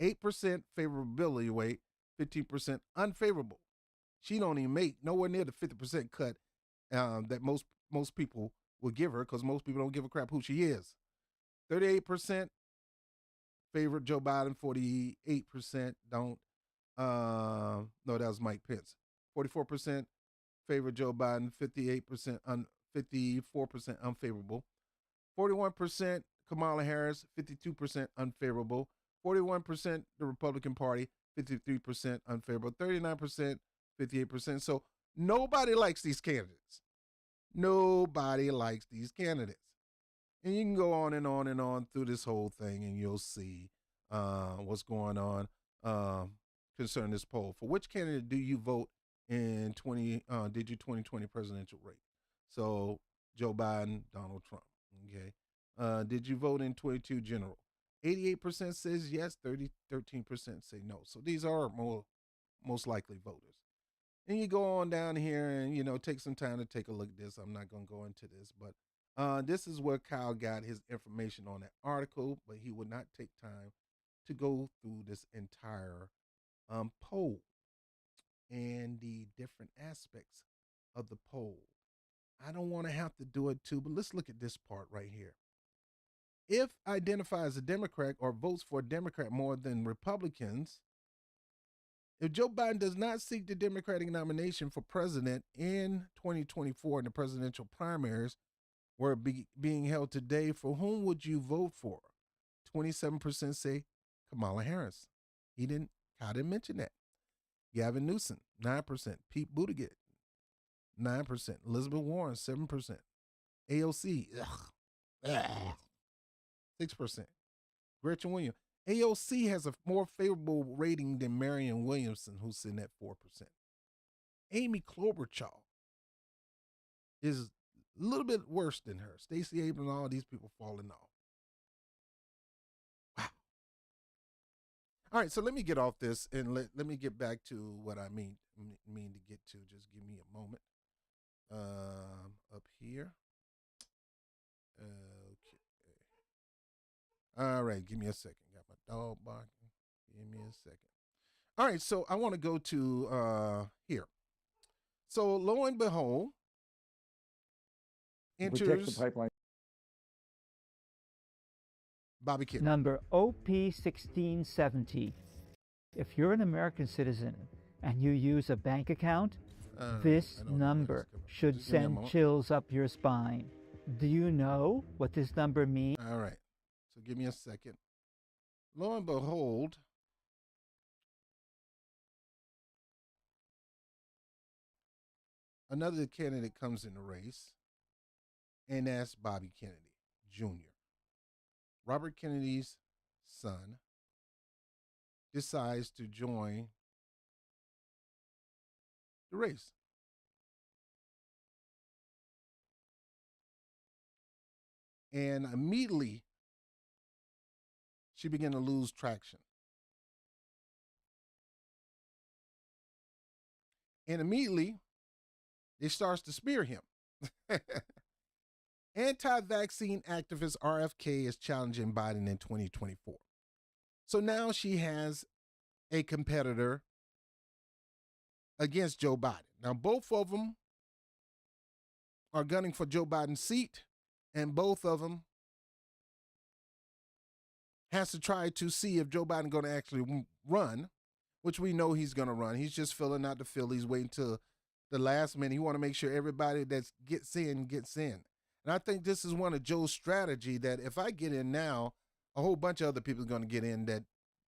8% favorability rate, 15% unfavorable. She don't even make nowhere near the 50% cut that most people will give her, because most people don't give a crap who she is. 38% favor Joe Biden, 48% don't. No, that was Mike Pence. 44% favor Joe Biden, 54% unfavorable. 41% Kamala Harris, 52% unfavorable. 41% the Republican Party, 53% unfavorable. 39%, 58%. So nobody likes these candidates. Nobody likes these candidates. And you can go on and on and on through this whole thing, and you'll see what's going on concerning this poll. For which candidate do you vote in 2020 presidential race? So Joe Biden, Donald Trump. Okay. Did you vote in 22 general? 88% says yes, 13% say no. So these are most likely voters. And you go on down here and, take some time to take a look at this. I'm not going to go into this, but this is where Kyle got his information on that article, but he would not take time to go through this entire poll and the different aspects of the poll. I don't want to have to do it too, but let's look at this part right here. If identifies as a Democrat or votes for a Democrat more than Republicans, if Joe Biden does not seek the Democratic nomination for president in 2024 in the presidential primaries were being held today, for whom would you vote for? 27% say Kamala Harris. Kyle didn't mention that. Gavin Newsom, 9%. Pete Buttigieg, 9%. Elizabeth Warren, 7%. AOC, 6%. Gretchen Williams. AOC has a more favorable rating than Marianne Williamson, who's sitting at 4%. Amy Klobuchar is a little bit worse than her. Stacey Abrams, all these people falling off. Wow. All right, so let me get off this and let me get back to what I mean to get to. Just give me a moment. Up here. Okay. All right, give me a second. Got my dog barking. Give me a second. All right, so I want to go to here. So lo and behold, enters the pipeline. Bobby Kennedy. Number OP1670. If you're an American citizen and you use a bank account, this number should send chills up your spine. Do you know what this number means? All right. So give me a second. Lo and behold, another candidate comes in the race, and that's Bobby Kennedy Jr. Robert Kennedy's son decides to join the race. And immediately, she began to lose traction. And immediately, it starts to smear him. Anti-vaccine activist RFK is challenging Biden in 2024. So now she has a competitor against Joe Biden. Now, both of them are gunning for Joe Biden's seat, and both of them has to try to see if Joe Biden going to actually run. which we know he's going to run. He's just filling out the field. He's waiting till the last minute. He want to make sure everybody that gets in gets in. And I think this is one of Joe's strategy that if I get in now, a whole bunch of other people are going to get in that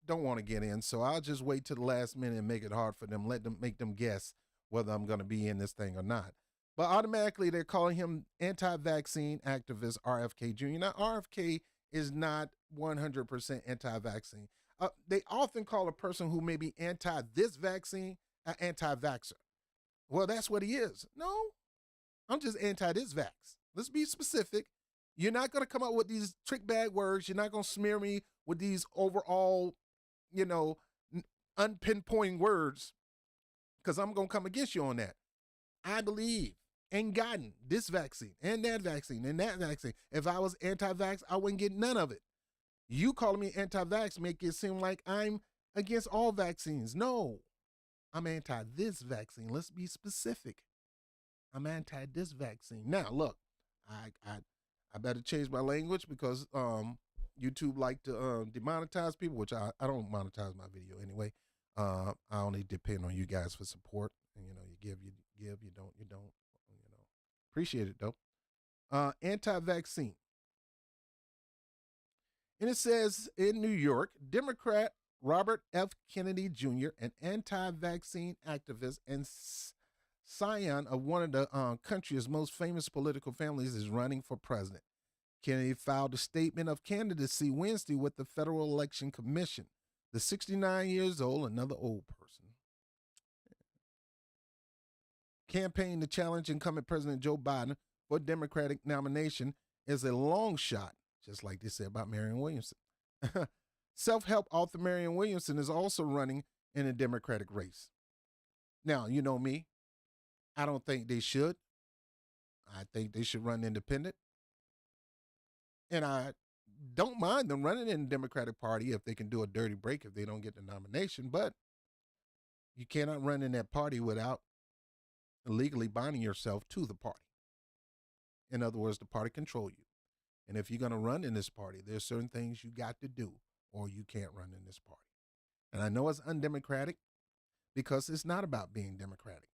don't want to get in. So I'll just wait till the last minute and make it hard for them, make them guess whether I'm going to be in this thing or not. But automatically they're calling him anti-vaccine activist RFK Jr. Now, RFK is not 100% anti-vaccine. They often call a person who may be anti this vaccine an anti-vaxxer. Well, that's what he is. No, I'm just anti this vax. Let's be specific. You're not going to come up with these trick bag words. You're not going to smear me with these overall, unpinpointing words, because I'm going to come against you on that. I believe and gotten this vaccine and that vaccine and that vaccine. If I was anti-vax, I wouldn't get none of it. You calling me anti-vax make it seem like I'm against all vaccines. No, I'm anti this vaccine. Let's be specific. I'm anti this vaccine. Now, look, I better change my language because YouTube like to demonetize people, which I don't monetize my video anyway. I only depend on you guys for support. And, you give, you don't. Appreciate it, though. Anti-vaccine. And it says in New York, Democrat Robert F. Kennedy Jr., an anti-vaccine activist and scion of one of the country's most famous political families, is running for president. Kennedy filed a statement of candidacy Wednesday with the Federal Election Commission. The 69 years old, another old person, campaigned to challenge incumbent President Joe Biden for Democratic nomination is a long shot, just like they said about Marianne Williamson. Self-help author Marianne Williamson is also running in a Democratic race. Now, you know me. I don't think they should. I think they should run independent. And I don't mind them running in the Democratic Party if they can do a dirty break if they don't get the nomination. But you cannot run in that party without illegally binding yourself to the party. In other words, the party control you. And if you're going to run in this party, there's certain things you got to do or you can't run in this party. And I know it's undemocratic because it's not about being democratic.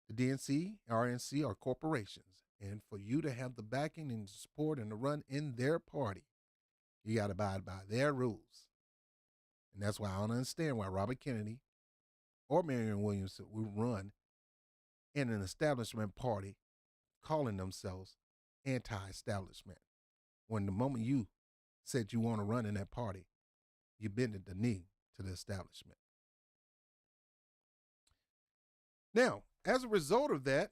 The DNC, RNC are corporations. And for you to have the backing and support and to run in their party, you got to abide by their rules. And that's why I don't understand why Robert Kennedy or Marianne Williamson would run in an establishment party calling themselves anti-establishment. When the moment you said you want to run in that party, you bended the knee to the establishment. Now, as a result of that,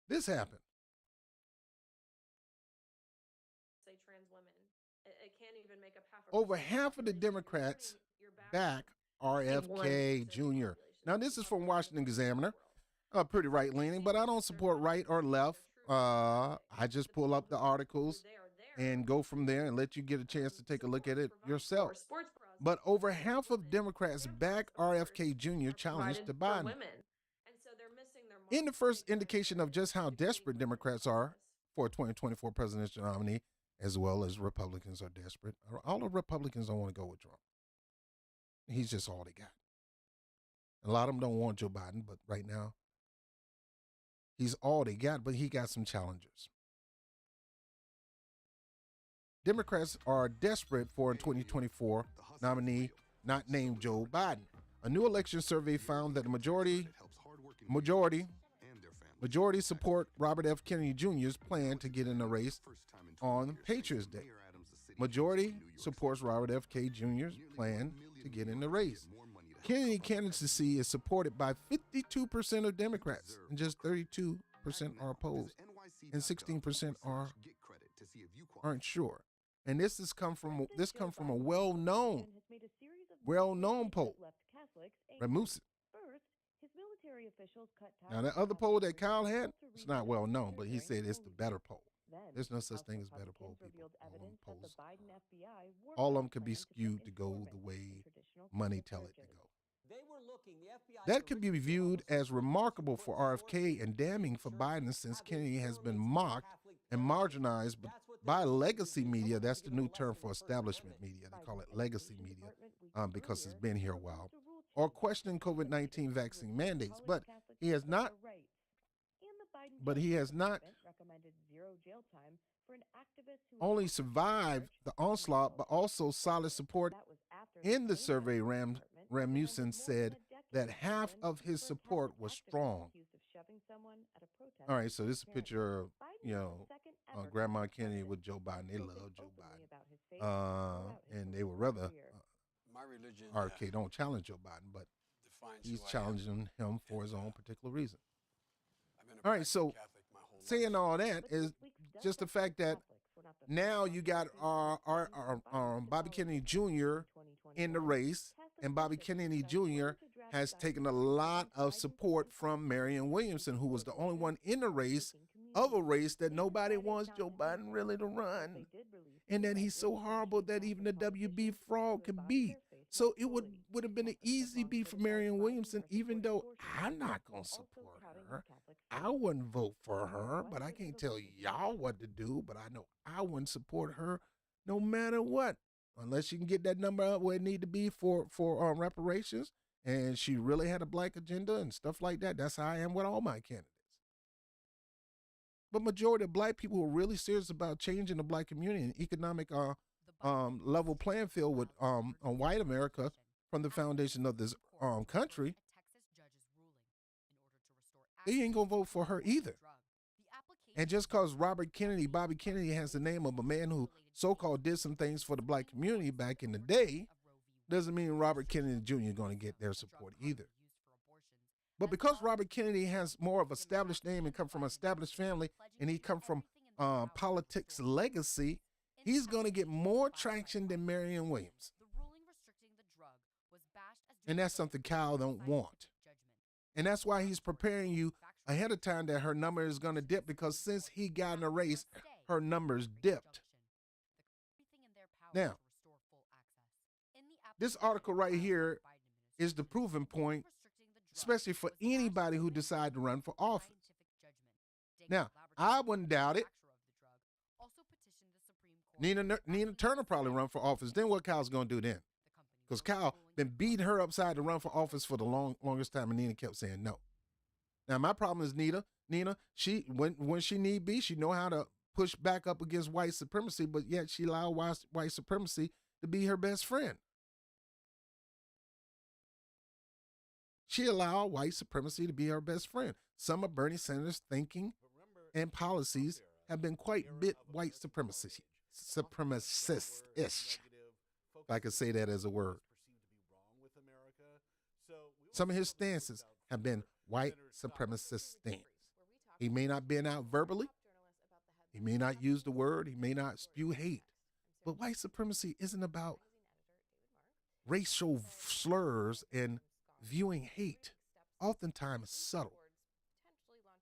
this happened. Say trans women. It can't even make up half. Over half of the Democrats back RFK Jr. Now, this is from Washington Examiner. Pretty right-leaning, but I don't support right or left. I just pull up the articles and go from there and let you get a chance to take a look at it yourself. But over half of Democrats back RFK Jr. challenged to Biden. In the first indication of just how desperate Democrats are for a 2024 presidential nominee, as well as Republicans are desperate. All the Republicans don't want to go with Trump. He's just all they got. A lot of them don't want Joe Biden, but right now, he's all they got, but he got some challengers. Democrats are desperate for a 2024 nominee not named Joe Biden. A new election survey found that the majority support Robert F. Kennedy Jr.'s plan to get in the race on Patriots Day. Majority supports Robert F. K. Jr.'s plan to get in the race. Kennedy candidacy is supported by 52% of Democrats, and just 32% are opposed, and 16% aren't sure. And this has come from a well-known poll, Williamson. Now, that other poll that Kyle had, it's not well known, but he said it's the better poll. There's no such thing as better poll people. All of them could be skewed to go the way money tell it to go. That could be viewed as remarkable for RFK and damning for Biden, since Kennedy has been mocked and marginalized By legacy media, that's the new term for establishment media. They call it legacy media because it's been here a while. Or questioning COVID-19 vaccine mandates, but he has not. But he has not only survived the onslaught, but also solid support. In the survey, Williamson said that half of his support was strong. All right, so this is a picture of, Grandma Kennedy with Joe Biden. They love Joe Biden. And they would rather, My religion RK don't challenge Joe Biden, but defines he's who I am. challenging him for his own particular reason. I've been a All right, practicing so Catholic my whole life. saying all that is just the fact that now you got our Bobby Kennedy Jr. in the race, and Bobby Kennedy Jr. has taken a lot of support from Marianne Williamson, who was the only one in the race of a race that nobody wants Joe Biden really to run, and that he's so horrible that even the WB fraud could beat. So it would have been an easy beat for Marianne Williamson, even though I'm not going to support her. I wouldn't vote for her, but I can't tell y'all what to do, but I know I wouldn't support her no matter what, unless she can get that number up where it need to be for reparations, and she really had a black agenda and stuff like that. That's how I am with all my candidates. But majority of black people who are really serious about changing the black community and economic level playing field with on white America from the foundation of this country, they ain't gonna vote for her either. And just because Bobby Kennedy has the name of a man who so-called did some things for the black community back in the day, doesn't mean Robert Kennedy Jr. is going to get their support either. But because Robert Kennedy has more of an established name and come from an established family, and he come from politics legacy, he's going to get more traction than Marianne Williams. And that's something Kyle don't want. And that's why he's preparing you ahead of time that her number is going to dip, because since he got in a race, her numbers dipped. Now, this article right here is the proving point, especially for anybody who decide to run for office. Now, I wouldn't doubt it. Nina Turner probably run for office. Then what Kyle's going to do then? Because Kyle been beating her upside to run for office for the longest time, and Nina kept saying no. Now, my problem is Nina, she when she need be, she know how to push back up against white supremacy, but yet she allowed white supremacy to be her best friend. She allowed white supremacy to be her best friend. Some of Bernie Sanders' thinking and policies have been quite a bit white supremacist-ish, if I could say that as a word. Some of his stances have been white supremacist stance. He may not been out verbally. He may not use the word. He may not spew hate. But white supremacy isn't about racial slurs and viewing hate. Oftentimes subtle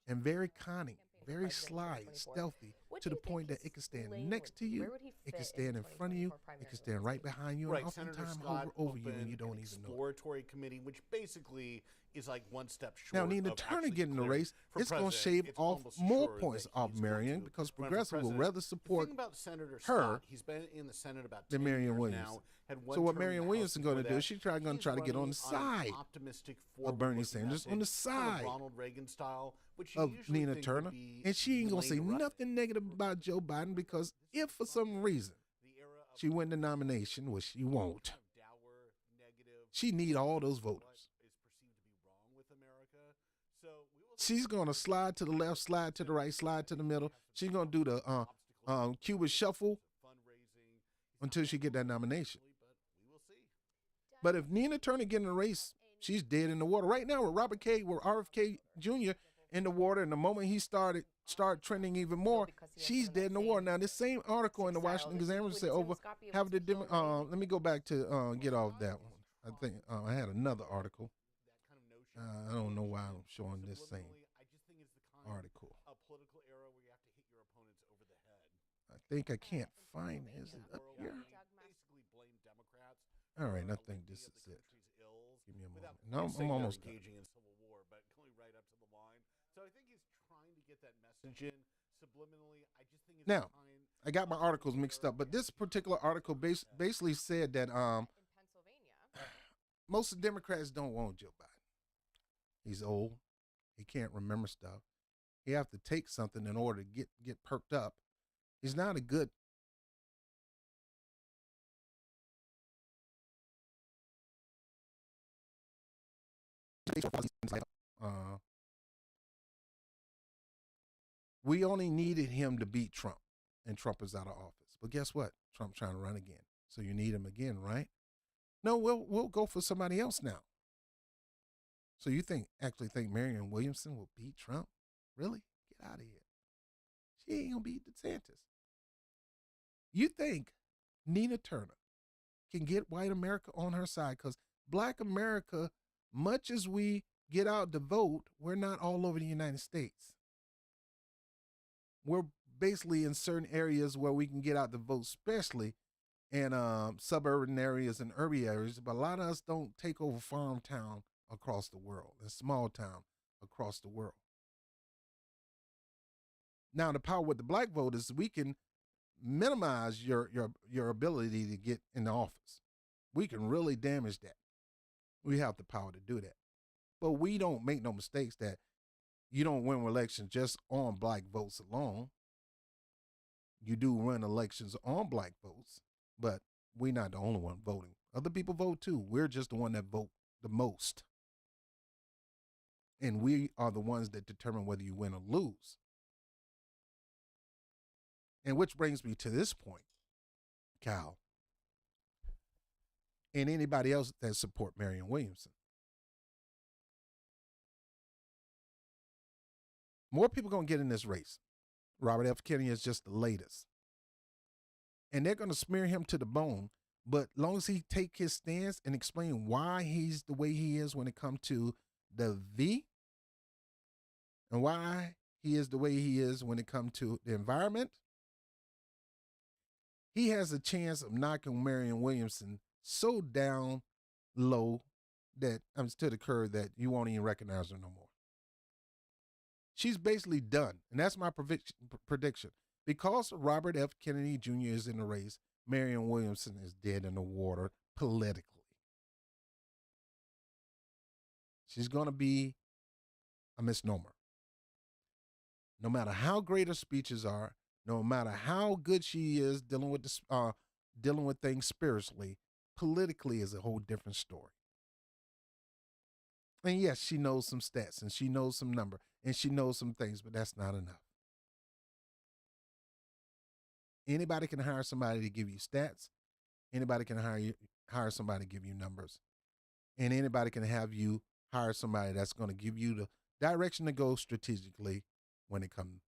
and very cunning, very sly, stealthy, to the point that it can stand next to you, it can stand in front of you, it can stand right behind you, and oftentimes hover over you and you don't even know. Exploratory committee, which basically is like one step short. Now, Nina Turner getting the race, it's going to shave off more points off Marianne, because progressives will rather support her he's been in the Senate about than Marianne Williamson. So what Marianne Williamson going to do? She's going to try to get on the side of Bernie Sanders, on the side Ronald Reagan style, which of Nina Turner, and she ain't going to say nothing negative about Joe Biden, because if for some reason she win the nomination, which she won't, she need all those voters. She's going to slide to the left, slide to the right, slide to the middle. She's going to do the Cuba shuffle until she get that nomination. But if Nina Turner get in the race, she's dead in the water. Right now with RFK Jr. in the water, and the moment he start trending even more, she's dead in the water. Now, this same article in the Washington Examiner said have the different, let me go back to get off that one. I think I had another article. I don't know why I'm showing this same article. I think I can't find it. Is it up here? All right, I think this is it. Give me a moment. No, I'm almost done. engaging in civil war, but coming right up to the line. So I think he's trying to get that message in subliminally. I just think it's Now, I got my articles mixed up, but this particular article basically said that in Pennsylvania. most of the Democrats don't want Joe Biden. He's old. He can't remember stuff. He have to take something in order to get perked up. He's not a good we only needed him to beat Trump, and Trump is out of office. But guess what? Trump's trying to run again. So you need him again, right? No, we'll go for somebody else now. So you actually think Marianne Williamson will beat Trump? Really? Get out of here. She ain't gonna beat DeSantis. You think Nina Turner can get white America on her side? Because black America, much as we get out to vote, we're not all over the United States. We're basically in certain areas where we can get out to vote, especially in suburban areas and urban areas. But a lot of us don't take over farm town across the world and small town across the world. Now, the power with the black vote is we can minimize your ability to get in the office. We can really damage that. We have the power to do that. But we don't make no mistakes that you don't win elections just on black votes alone. You do win elections on black votes, but we're not the only one voting. Other people vote too. We're just the one that vote the most. And we are the ones that determine whether you win or lose. And which brings me to this point, Cal, and anybody else that support Marianne Williamson. More people going to get in this race. Robert F. Kennedy is just the latest. And they're going to smear him to the bone. But long as he take his stance and explain why he's the way he is when it comes to the V, and why he is the way he is when it comes to the environment, he has a chance of knocking Marianne Williamson so down low that I'm to the curve that you won't even recognize her no more. She's basically done, and that's my prediction. Because Robert F. Kennedy Jr. is in the race, Marianne Williamson is dead in the water politically. She's going to be a misnomer. No matter how great her speeches are, no matter how good she is dealing with things spiritually, politically is a whole different story. And yes, she knows some stats and she knows some number and she knows some things, but that's not enough. Anybody can hire somebody to give you stats. Anybody can hire somebody to give you numbers. And anybody can have you hire somebody that's going to give you the direction to go strategically when it comes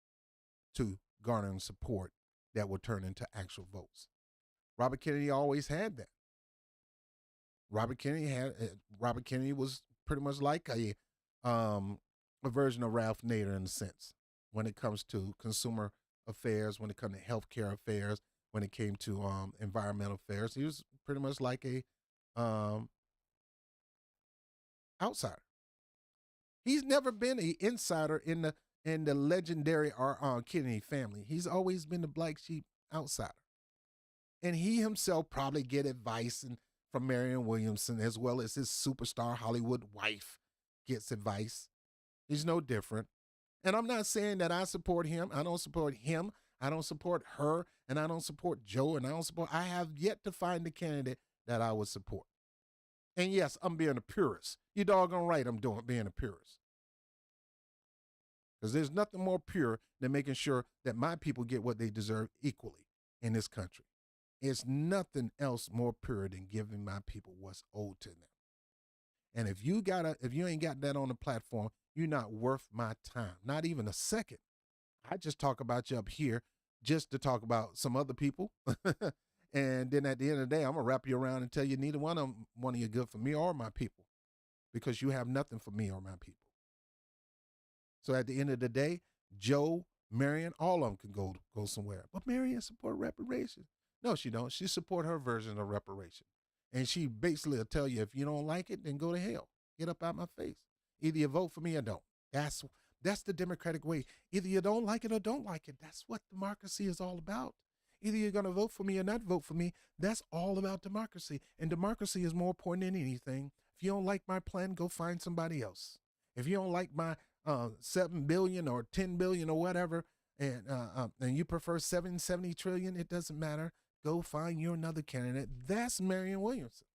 to garnering support that will turn into actual votes. Robert Kennedy always had that. Robert Kennedy was pretty much like a version of Ralph Nader in a sense when it comes to consumer affairs, when it comes to healthcare affairs, when it came to environmental affairs. He was pretty much like a outsider. He's never been an insider in the legendary Kennedy family. He's always been the black sheep outsider. And he himself probably get advice from Marianne Williamson, as well as his superstar Hollywood wife gets advice. He's no different. And I'm not saying that I support him. I don't support him. I don't support her. And I don't support Joe. And I have yet to find the candidate that I would support. And yes, I'm being a purist. You're doggone right I'm being a purist. Because there's nothing more pure than making sure that my people get what they deserve equally in this country. It's nothing else more pure than giving my people what's owed to them. And if you ain't got that on the platform, you're not worth my time, not even a second. I just talk about you up here just to talk about some other people. And then at the end of the day, I'm going to wrap you around and tell you neither one of you good for me or my people, because you have nothing for me or my people. So at the end of the day, Joe, Marianne, all of them can go somewhere. But Marianne support reparations. No, she don't. She support her version of reparation. And she basically will tell you, if you don't like it, then go to hell. Get up out my face. Either you vote for me or don't. That's the democratic way. Either you don't like it or don't like it. That's what democracy is all about. Either you're going to vote for me or not vote for me. That's all about democracy. And democracy is more important than anything. If you don't like my plan, go find somebody else. If you don't like my 7 billion or 10 billion or whatever, and you prefer 770 trillion, it doesn't matter. Go find you another candidate. That's Marianne Williamson.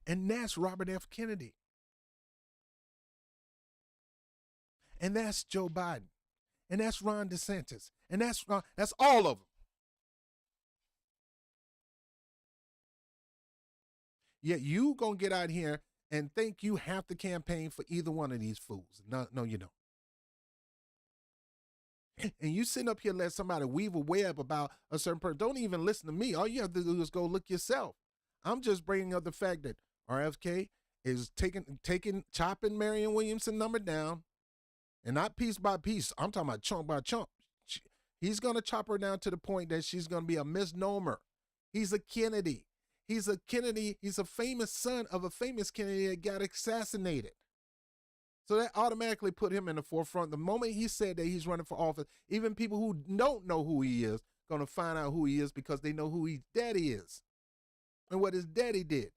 And that's Robert F. Kennedy. And that's Joe Biden. And that's Ron DeSantis. And that's all of them. Yet you gonna get out here and think you have to campaign for either one of these fools. No, you don't. And you sitting up here let somebody weave a web about a certain person. Don't even listen to me. All you have to do is go look yourself. I'm just bringing up the fact that RFK is chopping Marianne Williamson number down, and not piece by piece. I'm talking about chunk by chunk. He's going to chop her down to the point that she's going to be a misnomer. He's a Kennedy. He's a Kennedy. He's a famous son of a famous Kennedy that got assassinated. So that automatically put him in the forefront. The moment he said that he's running for office, even people who don't know who he is going to find out who he is because they know who his daddy is and what his daddy did.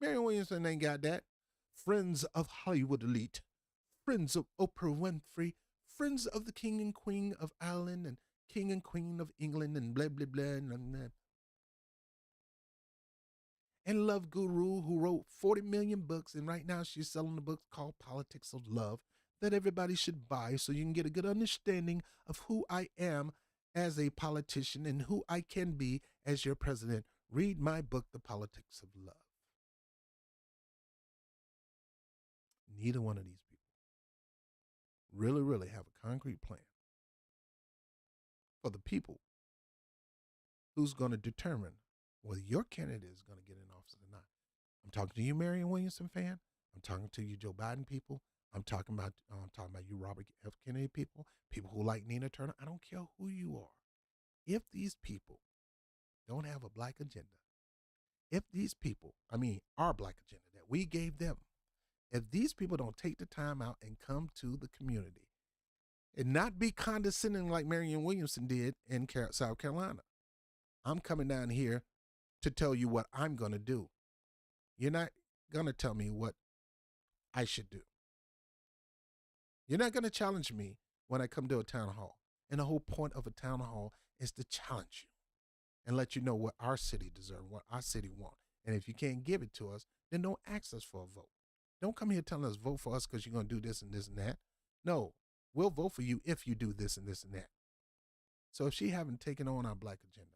Marianne Williamson ain't got that. Friends of Hollywood elite, friends of Oprah Winfrey, friends of the King and Queen of Ireland and King and Queen of England and blah, blah, blah. And Love Guru, who wrote 40 million books, and right now she's selling a book called Politics of Love that everybody should buy so you can get a good understanding of who I am as a politician and who I can be as your president. Read my book, The Politics of Love. Neither one of these people really have a concrete plan for the people who's going to determine whether your candidate is going to get in office or not. I'm talking to you, Marianne Williamson fan. I'm talking to you, Joe Biden people. I'm talking about you, Robert F. Kennedy people who like Nina Turner. I don't care who you are. If these people don't have a black agenda, if these people, our black agenda that we gave them, if these people don't take the time out and come to the community and not be condescending like Marianne Williamson did in South Carolina, I'm coming down here to tell you what I'm going to do. You're not going to tell me what I should do. You're not going to challenge me when I come to a town hall. And the whole point of a town hall is to challenge you and let you know what our city deserves, what our city wants. And if you can't give it to us, then don't ask us for a vote. Don't come here telling us vote for us because you're going to do this and this and that. No, we'll vote for you if you do this and this and that. So if she haven't taken on our black agenda,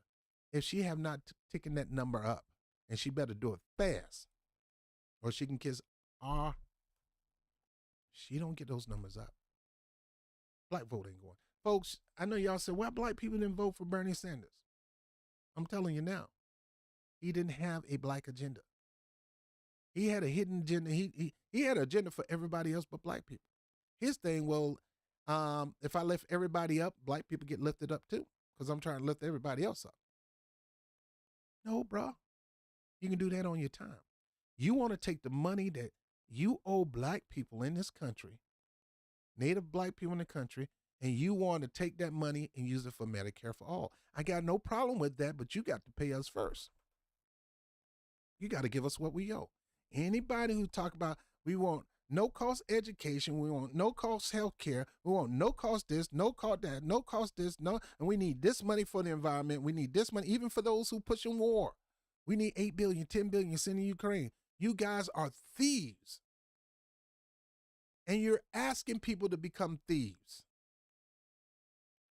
if she have not taken that number up, and she better do it fast, or she can kiss she don't get those numbers up. Black vote ain't going. Folks, I know y'all said, why black people didn't vote for Bernie Sanders? I'm telling you now, he didn't have a black agenda. He had a hidden agenda. He had an agenda for everybody else but black people. His thing, if I lift everybody up, black people get lifted up too, because I'm trying to lift everybody else up. No, bro. You can do that on your time. You want to take the money that you owe black people in this country, native black people in the country, and you want to take that money and use it for Medicare for all. I got no problem with that, but you got to pay us first. You got to give us what we owe. Anybody who talk about we want no-cost education, we want no-cost health care, we want no-cost this, no-cost that, no-cost this, and we need this money for the environment, we need this money even for those who push in war. We need 8 billion, 10 billion sent in Ukraine. You guys are thieves. And you're asking people to become thieves.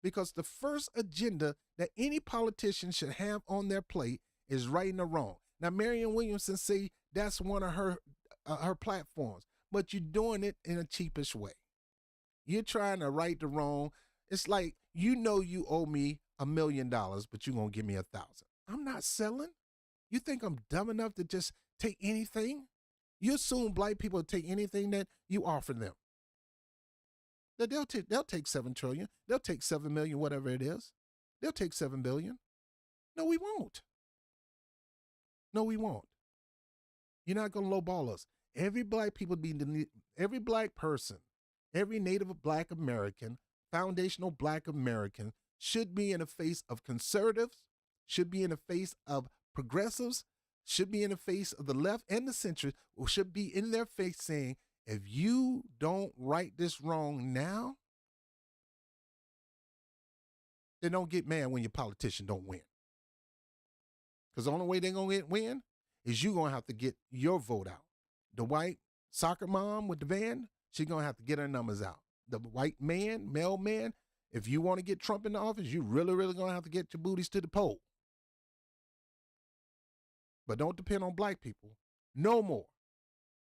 Because the first agenda that any politician should have on their plate is right and wrong. Now, Marianne Williamson say that's one of her platforms, but you're doing it in a cheapish way. You're trying to right the wrong. It's like, you owe me $1 million, but you're going to give me 1,000. I'm not selling. You think I'm dumb enough to just take anything? You assume black people will take anything that you offer them. They'll take 7 trillion. They'll take 7 million, whatever it is. They'll take 7 billion. No, we won't. No, we won't. You're not going to lowball us. Every black person, every native black American, foundational black American should be in the face of conservatives, should be in the face of progressives, should be in the face of the left and the centrists, or should be in their face saying, if you don't right this wrong now, then don't get mad when your politician don't win. Because the only way they're going to win is you're going to have to get your vote out. The white soccer mom with the van, she's going to have to get her numbers out. The white man, male man, if you want to get Trump in the office, you really, really going to have to get your booties to the poll. But don't depend on black people no more.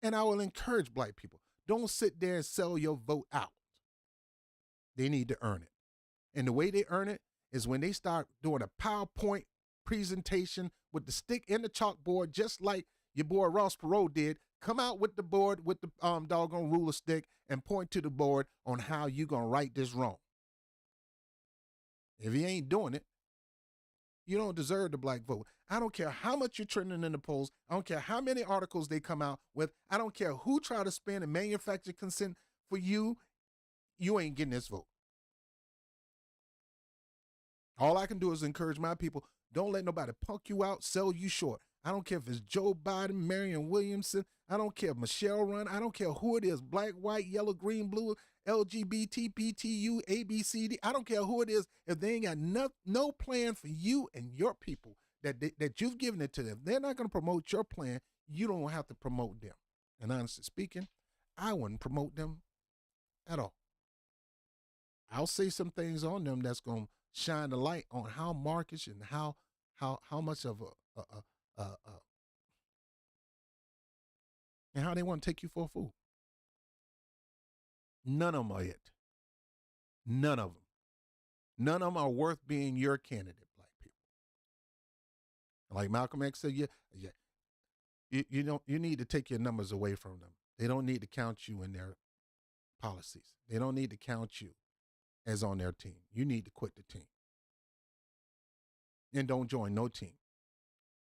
And I will encourage black people, don't sit there and sell your vote out. They need to earn it. And the way they earn it is when they start doing a PowerPoint presentation with the stick and the chalkboard, just like your boy Ross Perot did. Come out with the board with the doggone ruler stick and point to the board on how you going to right this wrong. If he ain't doing it, you don't deserve the black vote. I don't care how much you're trending in the polls. I don't care how many articles they come out with. I don't care who try to spin and manufacture consent for you. You ain't getting this vote. All I can do is encourage my people. Don't let nobody punk you out, sell you short. I don't care if it's Joe Biden, Marianne Williamson. I don't care if Michelle run. I don't care who it is, black, white, yellow, green, blue, LGBT, PTU, ABCD. I don't care who it is. If they ain't got no plan for you and your people that you've given it to them, they're not going to promote your plan. You don't have to promote them. And honestly speaking, I wouldn't promote them at all. I'll say some things on them that's going to shine the light on how markish and how much of and how they want to take you for a fool. None of them are it. None of them. None of them are worth being your candidate, black people. Like Malcolm X said, you need to take your numbers away from them. They don't need to count you in their policies. They don't need to count you as on their team. You need to quit the team. And don't join no team.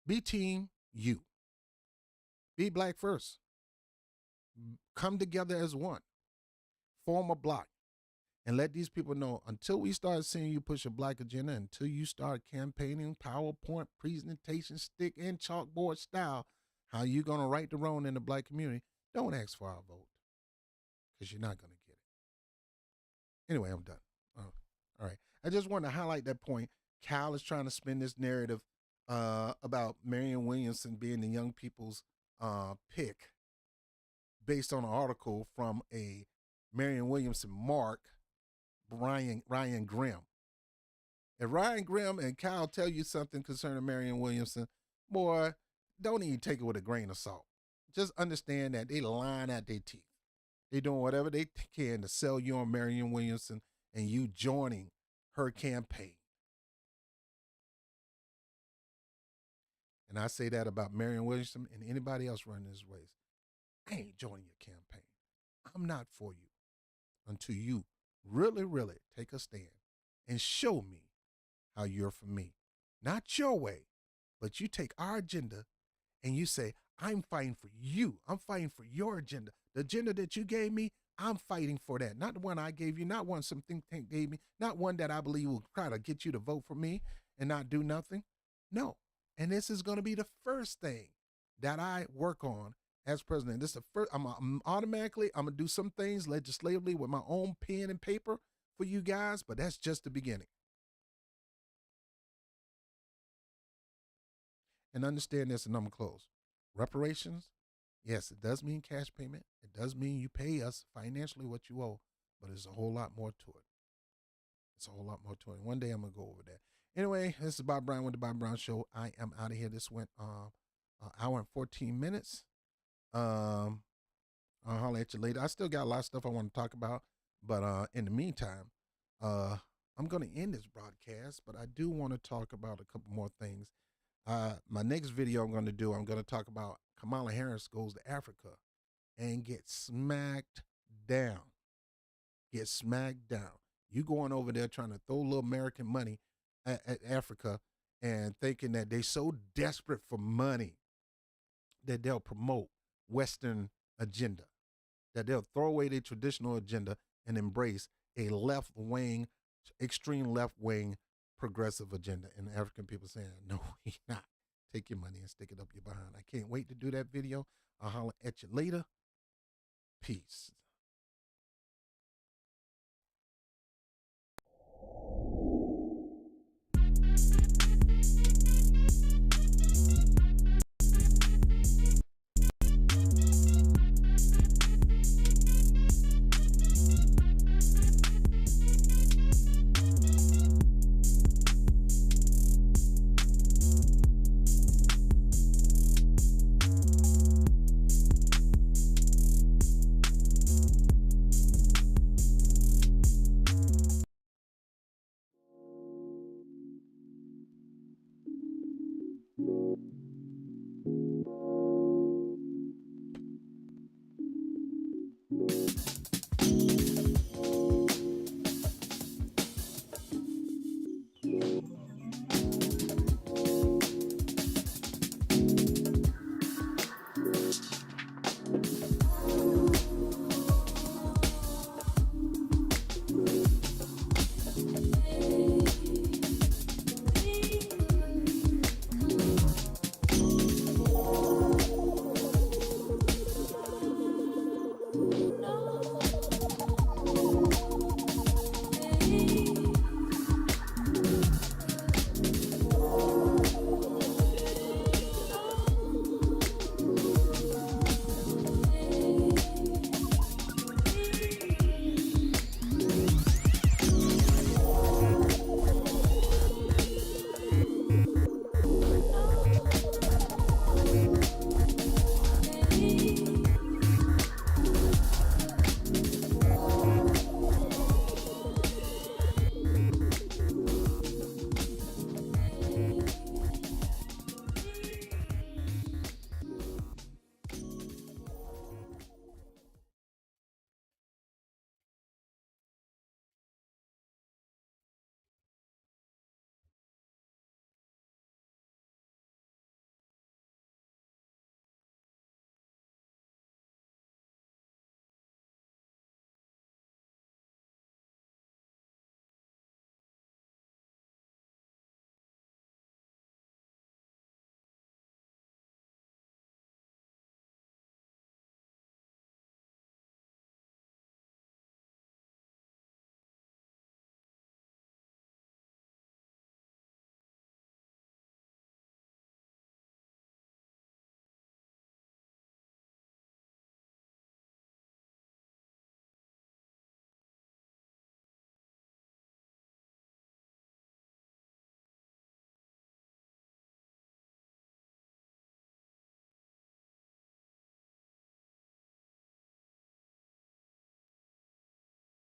Be team you. Be black first. Come together as one. Form a block. And let these people know, until we start seeing you push a black agenda, until you start campaigning, PowerPoint, presentation, stick and chalkboard style, how you going to right the wrong in the black community, don't ask for our vote. Because you're not going to get it. Anyway, I'm done. All right. I just wanted to highlight that point. Cal is trying to spin this narrative about Marianne Williamson being the young people's pick based on an article from a Marianne Williamson mark, Ryan Grimm. If Ryan Grimm and Kyle tell you something concerning Marianne Williamson, boy, don't even take it with a grain of salt. Just understand that they lying at their teeth. They doing whatever they can to sell you on Marianne Williamson and you joining her campaign. And I say that about Marianne Williamson and anybody else running this race. I ain't joining your campaign. I'm not for you until you really, really take a stand and show me how you're for me. Not your way, but you take our agenda and you say, I'm fighting for you. I'm fighting for your agenda. The agenda that you gave me, I'm fighting for that. Not the one I gave you, not one some think tank gave me, not one that I believe will try to get you to vote for me and not do nothing. No. And this is going to be the first thing that I work on as president. This is the first. I'm automatically going to do some things legislatively with my own pen and paper for you guys, but that's just the beginning. And understand this, and I'm close. Reparations, yes, it does mean cash payment. It does mean you pay us financially what you owe, but there's a whole lot more to it. It's a whole lot more to it. One day I'm going to go over that. Anyway, this is Bob Brown with the Bob Brown Show. I am out of here. This went an hour and 14 minutes. I'll holler at you later. I still got a lot of stuff I want to talk about, but in the meantime, I'm going to end this broadcast, but I do want to talk about a couple more things. My next video I'm going to talk about Kamala Harris goes to Africa and gets smacked down. Get smacked down. You going over there trying to throw a little American money at Africa and thinking that they so desperate for money that they'll promote Western agenda, that they'll throw away their traditional agenda and embrace a left-wing, extreme left-wing progressive agenda. And the African people saying, no, we're not. Take your money and stick it up your behind. I can't wait to do that video. I'll holler at you later. Peace.